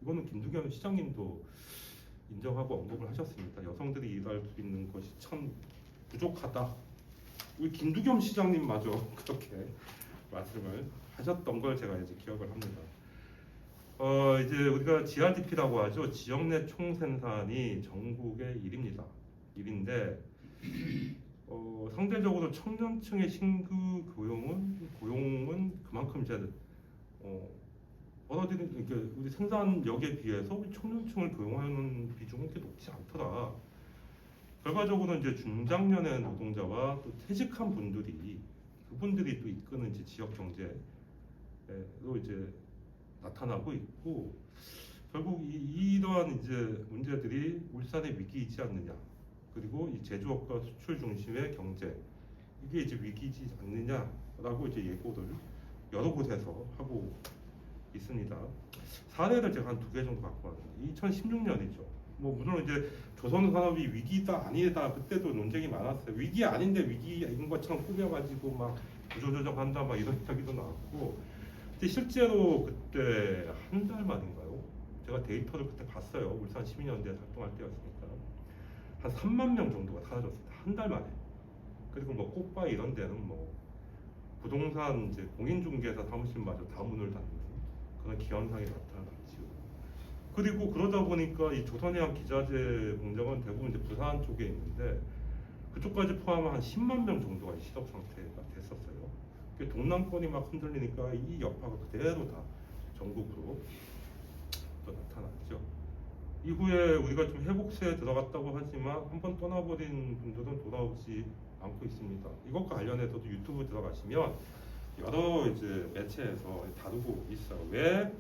이거는 김두겸 시장님도 인정하고 언급을 하셨습니다. 여성들이 일할 수 있는 것이 참 부족하다. 우리 김두겸 시장님마저 그렇게 말씀을 하셨던 걸 제가 이제 기억을 합니다. 이제 우리가 GRDP라고 하죠. 지역 내 총생산이 전국의 1위입니다. 1위인데 상대적으로 청년층의 신규 고용은 그만큼 이제 그러니까 우리 생산력에 비해서 우리 청년층을 고용하는 비중은 그렇게 높지 않더라. 결과적으로 이제 중장년의 노동자와 또 퇴직한 그분들이 또 이끄는 이제 지역 경제로 이제 나타나고 있고, 결국 이러한 이제 문제들이 울산의 위기이지 않느냐, 그리고 이 제조업과 수출 중심의 경제, 이게 이제 위기이지 않느냐라고 이제 예고를 여러 곳에서 하고 있습니다. 사례를 제가 한 2개 정도 갖고 왔는데 2016년이죠. 뭐 물론 이제 조선 산업이 위기다 아니다 그때도 논쟁이 많았어요. 위기 아닌데 위기인 것처럼 꾸며가지고 막 구조조정한다 막 이런 이야기도 나왔고, 근데 실제로 그때 한 달 만인가요? 제가 데이터를 그때 봤어요. 울산 시민연대 활동할 때였으니까 한 3만 명 정도가 사라졌습니다. 한 달 만에. 그리고 뭐 꽃바이 이런 데는 뭐 부동산 이제 공인중개사 사무실마저 다 문을 닫는 그런 기현상이 나타났죠. 그리고 그러다 보니까 이 조선해양 기자재 공장은 대부분 이제 부산 쪽에 있는데 그쪽까지 포함한 한 10만 명 정도가 실업 상태가 됐었어요. 동남권이 막 흔들리니까 이 여파가 그대로 다 전국으로 또 나타났죠. 이후에 우리가 좀 회복세에 들어갔다고 하지만 한번 떠나버린 분들은 돌아오지 않고 있습니다. 이것과 관련해서도 유튜브 들어가시면 여러 이제 매체에서 다루고 있어요. 왜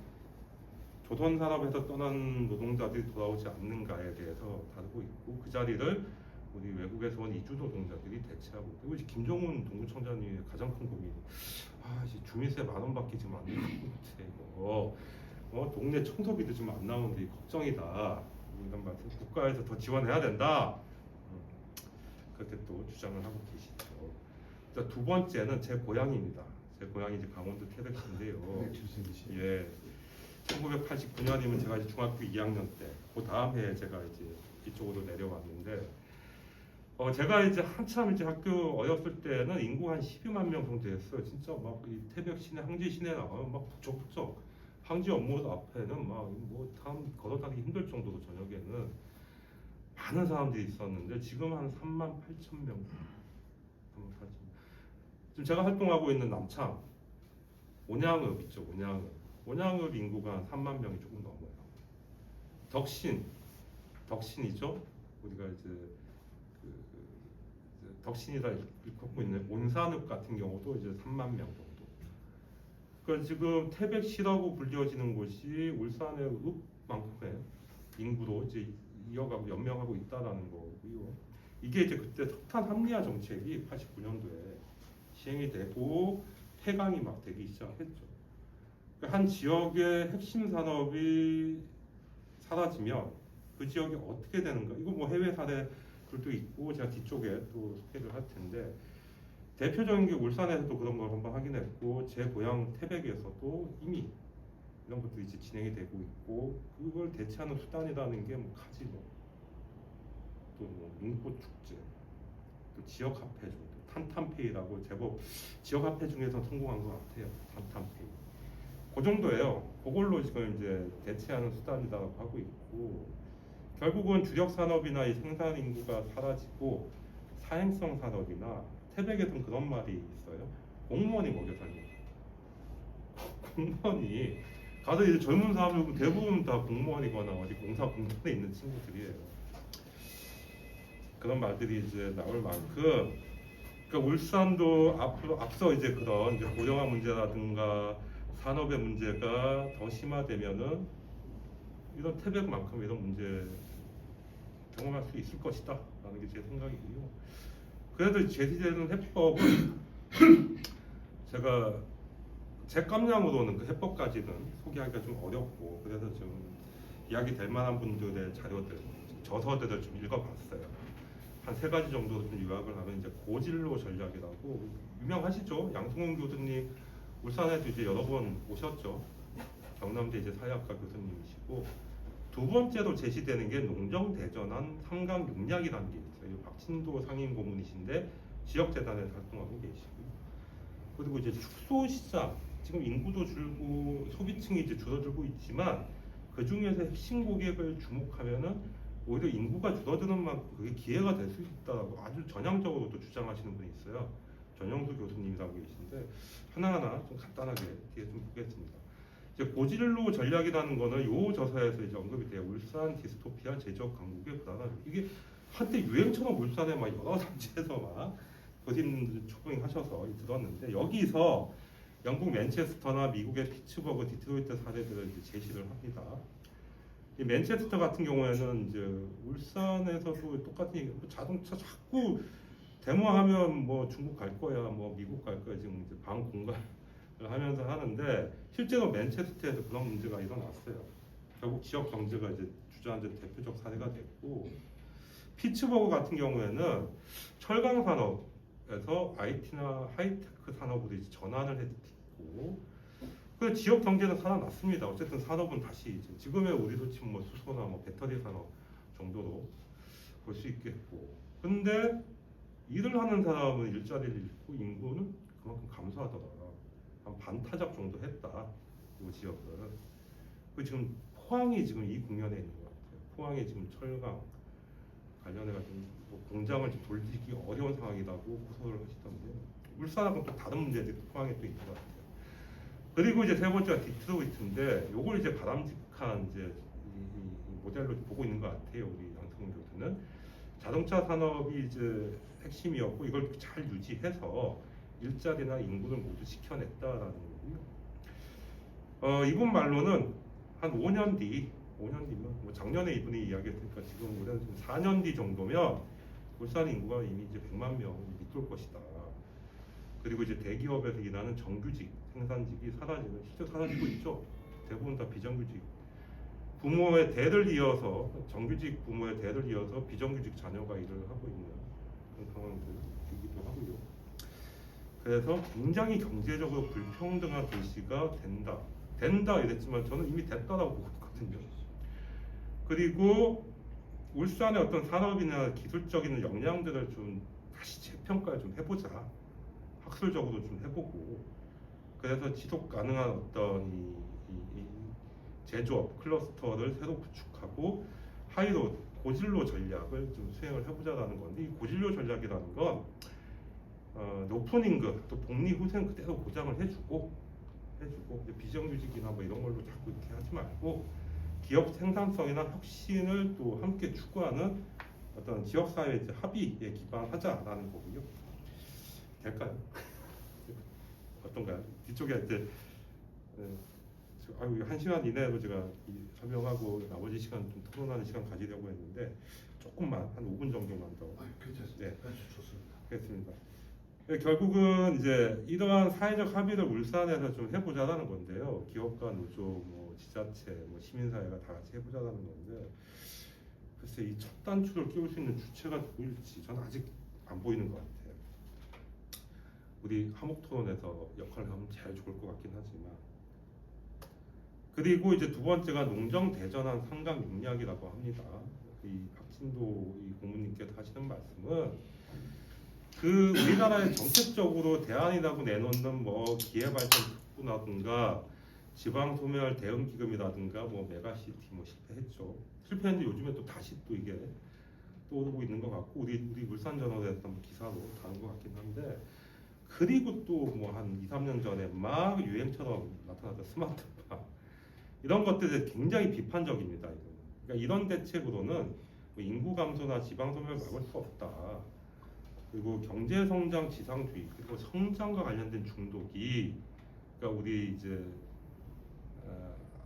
조선 산업에서 떠난 노동자들이 돌아오지 않는가에 대해서 다루고 있고 그 자리를 우리 외국에서 온 이주 노동자들이 대체하고 있고 이제 김종훈 동구청장님의 가장 큰 고민이 이제 주민세 10,000원 받기 지금 안 되는 것 같아. 동네 청소비도 지금 안 나오는데 걱정이다. 이런 말씀 국가에서 더 지원해야 된다. 그렇게 또 주장을 하고 계시죠. 두 번째는 제 고향입니다. 제 고향이 이제 강원도 태백시인데요. 예, 1989년이면 제가 이제 중학교 2학년 때, 그 다음 해에 제가 이제 이쪽으로 내려왔는데, 제가 이제 한참 이제 학교 어렸을 때는 인구 한 12만 명 정도 됐어요. 진짜 막 이 태백 시내, 항제 시내 나가면 막 북적북적. 항제 업무소 앞에는 막 뭐 참 걸어다니기 힘들 정도로 저녁에는 많은 사람들이 있었는데 지금 한 3만 8천 명. 지금 제가 활동하고 있는 남창, 온양읍 있죠. 온양읍 인구가 한 3만 명이 조금 넘어요. 덕신이죠. 우리가 이제 덕신이라 일컫고 있는 온산읍 같은 경우도 이제 3만 명 정도. 그러니까 지금 태백시라고 불려지는 곳이 울산의 읍만큼의 인구로 이제 이어가고 연명하고 있다라는 거고요. 이게 이제 그때 석탄 합리화 정책이 89년도에 시행이 되고 폐강이 막 되기 시작했죠. 그러니까 한 지역의 핵심 산업이 사라지면 그 지역이 어떻게 되는가? 이거 뭐 해외 사례들도 있고 제가 뒤쪽에 또 소개를 할 텐데 대표적인 게 울산에서도 그런 걸 한번 확인했고 제 고향 태백에서도 이미 이런 것들이 이제 진행이 되고 있고 그걸 대체하는 수단이라는 게 뭐 카지노, 또 뭐 눈꽃 축제, 또 지역 화폐 정도, 탄탄페이라고 제법 지역 화폐 중에서 성공한 것 같아요. 탄탄페이. 그 정도예요. 그걸로 지금 이제 대체하는 수단이라고 하고 있고 결국은 주력 산업이나 이 생산 인구가 사라지고 사행성 산업이나 태백에서는 그런 말이 있어요. 공무원이 먹여 살려. 공무원이 가서 이제 젊은 사람들 대부분 다 공무원이거나 어디 공사 공단에 있는 친구들이에요. 그런 말들이 이제 나올 만큼 그러니까 울산도 앞서 이제 그런 이제 고령화 문제라든가 산업의 문제가 더 심화되면은 이런 태백만큼 이런 문제 경험할 수 있을 것이다라는 게 제 생각이고요. 그래도 제시되는 해법은 제가 제 깜냥으로는 그 해법까지는 소개하기가 좀 어렵고 그래서 좀 이야기 될 만한 분들의 자료들, 저서들을 좀 읽어봤어요. 한 3가지 정도 좀 요약을 하면 이제 고진로 전략이라고 유명하시죠? 양승훈 교수님 울산에도 이제 여러 번 오셨죠. 경남대 이제 사회학과 교수님이시고 두 번째로 제시되는 게 농정대전환 3강 용량이라는 게 있어요. 박진도 상임 고문이신데 지역재단에서 활동하고 계시고 그리고 이제 축소시장 지금 인구도 줄고 소비층이 이제 줄어들고 있지만 그 중에서 핵심 고객을 주목하면은 오히려 인구가 줄어드는 만큼 그게 기회가 될 수 있다고 아주 전향적으로 또 주장하시는 분이 있어요. 전영수 교수님이라고 계신데 하나하나 좀 간단하게 뒤에 좀 보겠습니다. 이제 고진로 전략이라는 거는 요 저서에서 이제 언급이 돼요. 울산 디스토피아 제조업 강국의 불안함. 이게 한때 유행처럼 울산에 막 여러 단지에서 막 교수님들 초빙하셔서 들었는데 여기서 영국 맨체스터나 미국의 피츠버그, 디트로이트 사례들을 이제 제시를 합니다. 이 맨체스터 같은 경우에는 이제 울산에서도 똑같은 얘기, 자동차 자꾸 데모하면 뭐 중국 갈 거야, 뭐 미국 갈 거야 지금 이제 방 공간을 하면서 하는데 실제로 맨체스터에서 그런 문제가 일어났어요. 결국 지역 경제가 이제 주저앉은 대표적 사례가 됐고 피츠버그 같은 경우에는 철강 산업에서 IT나 하이테크 산업으로 이제 전환을 했고 그 지역 경제는 살아났습니다. 어쨌든 산업은 다시 이제 지금의 우리도 지금 뭐 수소나 뭐 배터리 산업 정도로 볼 수 있겠고, 근데 일을 하는 사람은 일자리를 잃고 인구는 그만큼 감소하더라. 한 반타작 정도 했다. 이 지역은. 그 지금 포항이 지금 이 국면에 있는 것 같아요. 포항에 지금 철강 관련해가지고 뭐 공장을 좀 돌리기 어려운 상황이라고 고소를 하시던데, 울산하고는 또 다른 문제들이 포항에 또 있는 것 같아요. 그리고 이제 세 번째가 디트로이트인데, 요걸 이제 바람직한 이제 이 모델로 보고 있는 것 같아요. 우리 양승훈 교수는 자동차 산업이 이제 핵심이었고, 이걸 잘 유지해서 일자리나 인구를 모두 지켜냈다라는 거고요. 이분 말로는 한 5년 뒤면 뭐 작년에 이분이 이야기했으니까 지금 올해는 좀 4년 뒤 정도면 울산 인구가 이미 이제 100만 명을 밑돌 것이다. 그리고 이제 대기업에서 일하는 정규직 생산직이 사라지는, 실제 사라지고 있죠. 대부분 다 비정규직. 부모의 대를 이어서, 정규직 부모의 대를 이어서 비정규직 자녀가 일을 하고 있는 그런 상황들이기도 하고요. 그래서 굉장히 경제적으로 불평등한 도시가 된다 이랬지만 저는 이미 됐다라고 보고 있거든요. 그리고 울산의 어떤 산업이나 기술적인 역량들을 좀 다시 재평가를 좀 해보자. 학술적으로 좀 해보고, 그래서 지속 가능한 어떤 이 제조업 클러스터를 새로 구축하고 하이로 고진로 전략을 좀 수행을 해보자라는 건데, 이 고진로 전략이라는 건 높은 임금 또 복리 후생 그대로 보장을 해주고 이제 비정규직이나 뭐 이런 걸로 자꾸 이렇게 하지 말고 기업 생산성이나 혁신을 또 함께 추구하는 어떤 지역사회 이제 합의에 기반하자라는 거고요. 될까요? 어떤가요? 뒤쪽에 이제 아유 1시간 이내로 제가 설명하고 나머지 시간 좀 토론하는 시간 가지려고 했는데 조금만 한 5분 정도만 더. 괜찮습니다. 네, 아주 좋습니다. 그렇습니다. 결국은 이제 이러한 사회적 합의를 울산에서 좀 해보자라는 건데요. 기업과 노조, 뭐 지자체, 뭐 시민사회가 다 같이 해보자라는 건데, 글쎄 이 첫 단추를 끼울 수 있는 주체가 누구일지 저는 아직 안 보이는 것 같아요. 우리 화목토론에서 역할을 하면 제일 좋을 것 같긴 하지만. 그리고 이제 두 번째가 농정대전환 상강 육략이라고 합니다. 이 박진도 이 고문님께서 하시는 말씀은 그 우리나라의 정책적으로 대안이라고 내놓는 뭐 기회발전 특구라든가 지방소멸 대응기금이라든가 뭐 메가시티 뭐 실패했죠. 실패했는데 요즘에 또 다시 또 이게 떠오르고 있는 것 같고, 우리 울산전월에서 한번 기사로 다룬 것 같긴 한데, 그리고 또 뭐 한 2, 3년 전에 막 유행처럼 나타났던 스마트팜 이런 것들에 굉장히 비판적입니다. 그러니까 이런 대책으로는 뭐 인구 감소나 지방 소멸을 막을 수 없다. 그리고 경제 성장 지상주의 그리고 성장과 관련된 중독이, 그러니까 우리 이제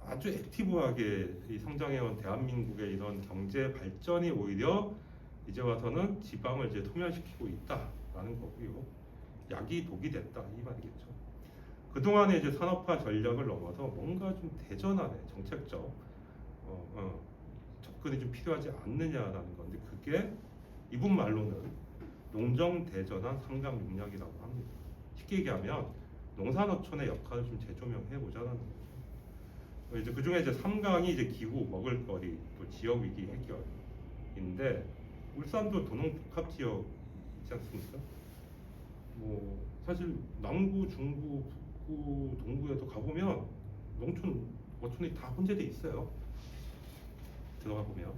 아주 액티브하게 이 성장해온 대한민국의 이런 경제 발전이 오히려 이제 와서는 지방을 이제 소멸시키고 있다라는 거고요. 약이 독이 됐다 이 말이겠죠. 그동안에 이제 산업화 전략을 넘어서 뭔가 좀 대전환의 정책적 접근이 좀 필요하지 않느냐라는 건데, 그게 이분 말로는 농정 대전환 상강 육략이라고 합니다. 쉽게 얘기하면 농산어촌의 역할을 좀 재조명해 보자는 거죠. 이제 그 중에 이제 3강이 이제 기후, 먹을거리, 또 지역 위기 해결인데, 울산도 도농복합 지역 있지 않습니까? 뭐 사실 남구, 중구, 북구, 동구에도 가보면 농촌, 어촌이 다 혼재돼 있어요. 들어가 보면.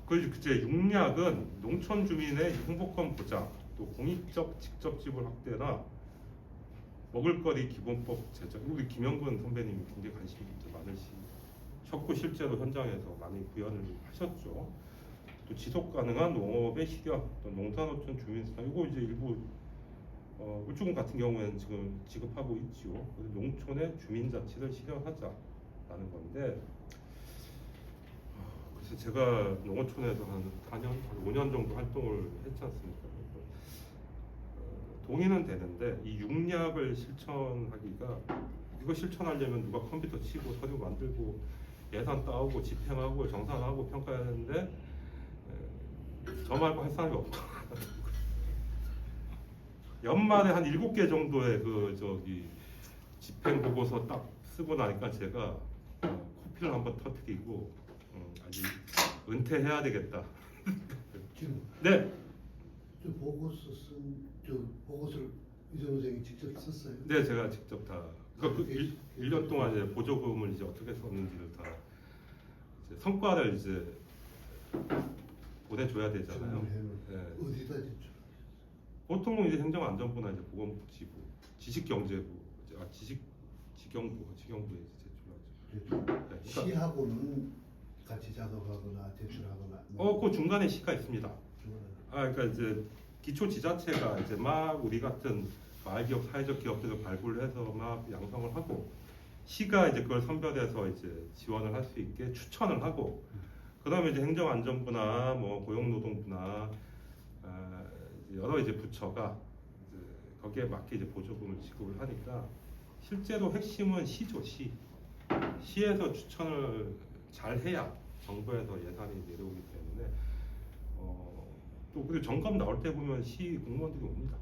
그리고 그제 육략은 농촌 주민의 행복권 보장, 또 공익적 직접 지불 확대나 먹을거리 기본법 제정. 우리 김영근 선배님이 굉장히 관심이 많으시셨고 실제로 현장에서 많이 구현을 하셨죠. 또 지속 가능한 농업의 실현, 또 농산어촌 주민수당. 이거 이제 일부 울주군 같은 경우에는 지금 지급하고 있지요. 농촌의 주민자치를 실현하자라는 건데, 그래서 제가 농어촌에서 한 4년, 5년 정도 활동을 했지 않습니까? 동의는 되는데 이 육략을 실천하기가, 이거 실천하려면 누가 컴퓨터 치고 서류 만들고 예산 따오고 집행하고 정산하고 평가해야 하는데 저 말고 할 사람이 없다. 연말에 한 7개 정도의 그 저기 집행 보고서 딱 쓰고 나니까 제가 코피를 한번 터뜨리고 아직 은퇴해야 되겠다. 지금 네, 저 보고서 저 보고서를 이정호 선생이 직접 썼어요. 네 제가 직접 다 그러니까 그 1년 동안 이제 보조금을 이제 어떻게 썼는지를 다 이제 성과를 이제 보내줘야 되잖아요. 네. 어디다 제출? 보통은 이제 행정안전부나 이제 보건복지부, 지식경제부, 직영부에 이제 제출하죠. 네, 그러니까 시하고는 같이 작업하거나 제출하거나. 그 중간에 시가 있습니다. 그러니까 이제 기초 지자체가 이제 막 우리 같은 마을기업, 사회적 기업들을 발굴해서 막 양성을 하고 시가 이제 그걸 선별해서 이제 지원을 할 수 있게 추천을 하고 그다음에 이제 행정안전부나 뭐 고용노동부나 이제 여러 이제 부처가 이제 거기에 맞게 이제 보조금을 지급을 하니까 실제로 핵심은 시죠. 시에서 추천을 잘 해야 정부에서 예산이 내려오기 때문에 또 그리고 점검 나올 때 보면 시 공무원들이 옵니다.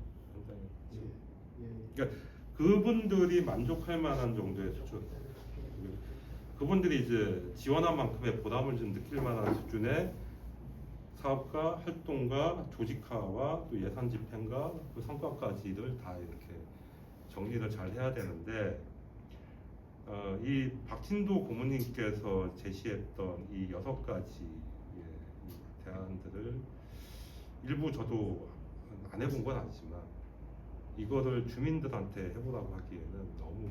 굉장히. 그러니까 그분들이 만족할 만한 정도의 수준. 그분들이 이제 지원한 만큼의 보람을 좀 느낄 만한 수준의 사업과 활동과 조직화와 또 예산 집행과 그 성과까지를 다 이렇게 정리를 잘 해야 되는데 이 박진도 고문님께서 제시했던 이 6가지 이 대안들을 일부 저도 안 해본 건 아니지만 이거를 주민들한테 해보라고 하기에는 너무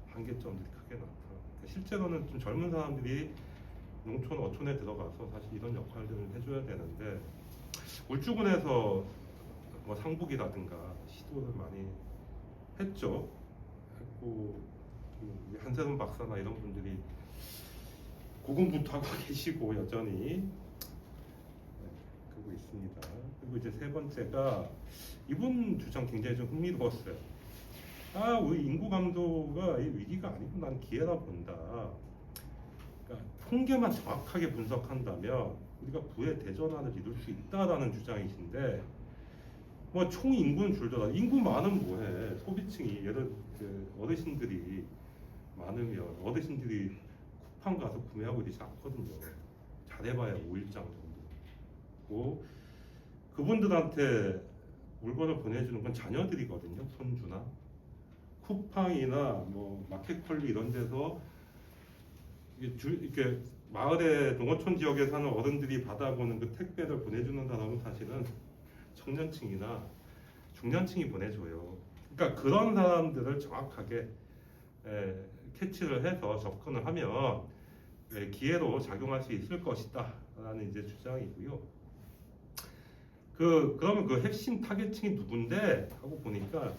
한계점들이 크게 나타납니다. 실제로는 좀 젊은 사람들이 농촌 어촌에 들어가서 사실 이런 역할들을 해줘야 되는데 울주군에서 뭐 상북이라든가 시도를 많이 했죠. 했고 한세돈 박사나 이런 분들이 고군분투하고 계시고 여전히 그러고 있습니다. 그리고 이제 세 번째가 이분 주장 굉장히 좀 흥미로웠어요. 우리 인구 감소가 이 위기가 아니고 난 기회라 본다. 그러니까 통계만 정확하게 분석한다면 우리가 부의 대전환을 이룰 수 있다라는 주장이신데 뭐 총 인구는 줄더라도 인구 많으면 뭐해? 소비층이 예를 어르신들이 많으면 어르신들이 쿠팡 가서 구매하고 이러지 않거든요. 잘해봐야 5일장 정도. 그분들한테 물건을 보내주는 건 자녀들이거든요. 손주나 쿠팡이나 뭐 마켓컬리 이런 데서 이렇게 마을의 농어촌 지역에 사는 어른들이 받아보는 그 택배를 보내주는 사람은 사실은 청년층이나 중년층이 보내줘요. 그러니까 그런 사람들을 정확하게 캐치를 해서 접근을 하면 기회로 작용할 수 있을 것이다라는 이제 주장이고요. 그러면 그 핵심 타겟층이 누군데 하고 보니까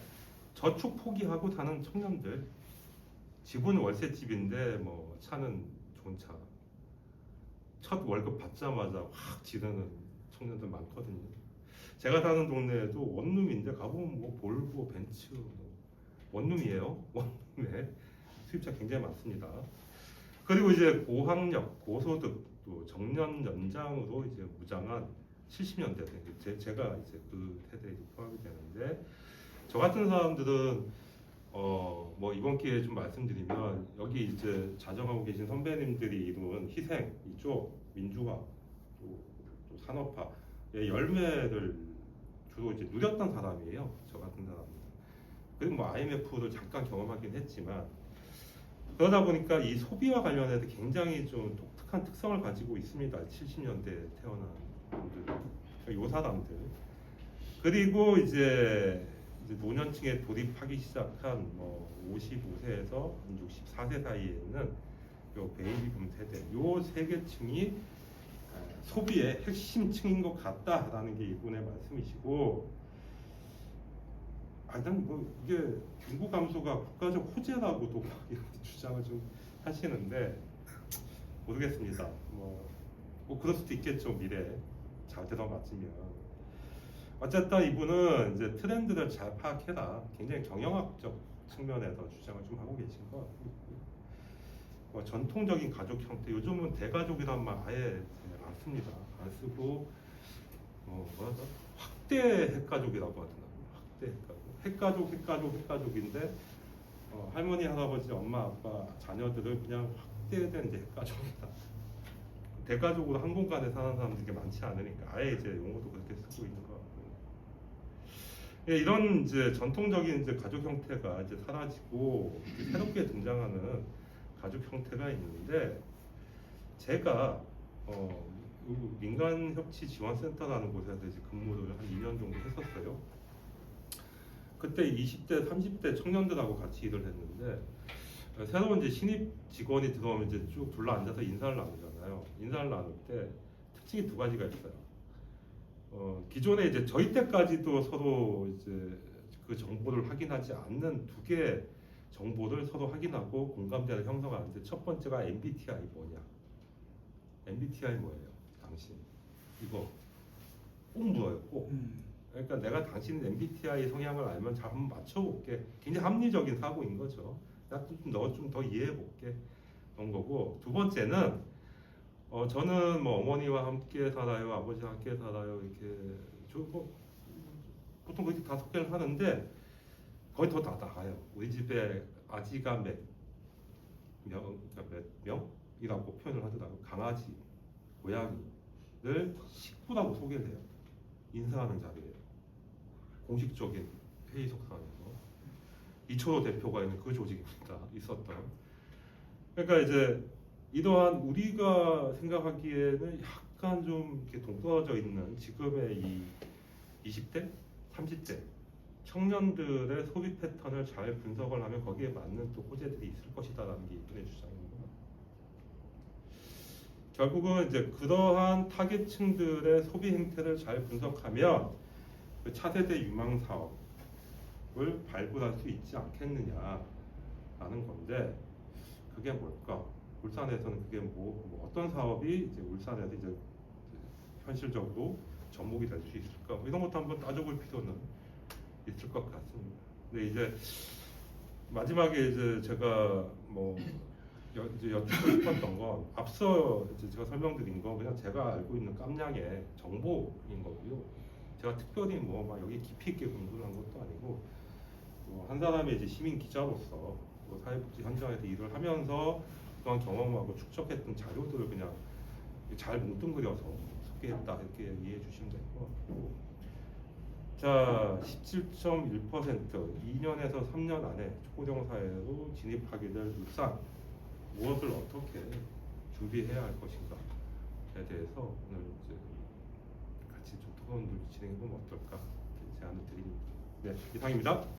저축 포기하고 사는 청년들, 집은 월세집인데 뭐 차는 좋은 차, 첫 월급 받자마자 확 지르는 청년들 많거든요. 제가 사는 동네에도 원룸인데 가보면 뭐 볼보, 벤츠, 원룸이에요. 원룸에 수입차 굉장히 많습니다. 그리고 이제 고학력, 고소득, 또 정년 연장으로 이제 무장한 70년대들, 제가 이제 그 세대에 포함이 되는데 저 같은 사람들은 뭐 이번 기회에 좀 말씀드리면 여기 이제 자정하고 계신 선배님들이 이룬 희생 이쪽 민주화 또 산업화의 열매를 주로 이제 누렸던 사람이에요. 저 같은 사람은. 그리고 뭐 IMF를 잠깐 경험하긴 했지만 그러다 보니까 이 소비와 관련해서 굉장히 좀 독특한 특성을 가지고 있습니다. 70년대에 태어난 분들, 이 사람들. 그리고 이제 노년층에 돌입하기 시작한 뭐 55세에서 64세 사이에는 요 베이비붐 세대, 요 세 계층이 소비의 핵심층인 것 같다라는 게 이분의 말씀이시고, 난 뭐 이게 인구 감소가 국가적 호재라고도 막 이런 주장을 좀 하시는데 모르겠습니다. 뭐 그럴 수도 있겠죠. 미래 잘 들어맞으면. 어쨌든 이분은 이제 트렌드를 잘 파악해라. 굉장히 경영학적 측면에서 주장을 좀 하고 계신 것 같고, 뭐 전통적인 가족 형태, 요즘은 대가족이란 말 아예 안 씁니다. 안 쓰고 뭐라죠? 확대 핵가족이라고 하더라고요. 확대 핵가족. 핵가족인데 할머니, 할아버지, 엄마, 아빠, 자녀들을 그냥 확대된 이제 대가족이다. 대가족으로 한 공간에 사는 사람들이 많지 않으니까 아예 이제 용어도 그렇게 쓰고 있는 것 같고요. 예, 이런 이제 전통적인 이제 가족 형태가 이제 사라지고 이제 새롭게 등장하는 가족 형태가 있는데, 제가 민간협치지원센터라는 곳에서 이제 근무를 한 2년 정도 했었어요. 그때 20대, 30대 청년들하고 같이 일을 했는데, 새로운 이제 신입 직원이 들어오면 이제 쭉 둘러 앉아서 인사를 나누잖아요. 인사를 나눌 때 특징이 두 가지가 있어요. 기존에 이제 저희 때까지도 서로 이제 그 정보를 확인하지 않는 두 개의 정보를 서로 확인하고 공감대를 형성하는데, 첫 번째가 MBTI 뭐냐? MBTI 뭐예요? 당신 이거 꼭 물어요. 꼭. 그러니까 내가 당신 MBTI 성향을 알면 잘 한번 맞춰볼게. 굉장히 합리적인 사고인 거죠. 너 좀 더 이해해볼게. 그런 거고, 두 번째는 저는 뭐 어머니와 함께 살아요, 아버지와 함께 살아요, 이렇게 보통 그렇게 다 소개를 하는데, 거의 더 다 나가요. 우리 집에 아지가 몇 명이라고 표현을 하더라고요. 강아지, 고양이를 식구라고 소개를 해요. 인사하는 자리에요. 공식적인 회의 속상에서. 이초로 대표가 있는 그 조직입니다. 있었던. 그러니까 이제 이러한 우리가 생각하기에는 약간 좀 이렇게 동떨어져 있는 지금의 이 20대, 30대 청년들의 소비 패턴을 잘 분석을 하면 거기에 맞는 또 호재들이 있을 것이다라는 게 이분의 주장입니다. 결국은 이제 그러한 타겟층들의 소비 행태를 잘 분석하면 그 차세대 유망 사업을 발굴할 수 있지 않겠느냐라는 건데, 그게 뭘까? 울산에서는 그게 뭐 어떤 사업이 이제 울산에서 이제 현실적으로 접목이 될 수 있을까? 이런 것도 한번 따져볼 필요는 있을 것 같습니다. 근데 이제 마지막에 이제 제가 뭐 이제 여쭙고 싶었던 건, 앞서 이제 제가 설명드린 건 그냥 제가 알고 있는 깜냥의 정보인 거고요. 제가 특별히 뭐 막 여기 깊이 있게 공부를 한 것도 아니고, 한 사람의 이제 시민 기자로서 사회복지 현장에서 일을 하면서 그런 경험하고 축적했던 자료들을 그냥 잘 뭉뚱그려서 소개했다, 이렇게 이해해 주시면 될 것 같고, 자 17.1% 2년에서 3년 안에 초고령 사회로 진입하게 될 울산, 무엇을 어떻게 준비해야 할 것인가에 대해서 오늘 이제 같이 좀 토론을 진행해 보면 어떨까, 이렇게 제안을 드립니다. 네, 이상입니다.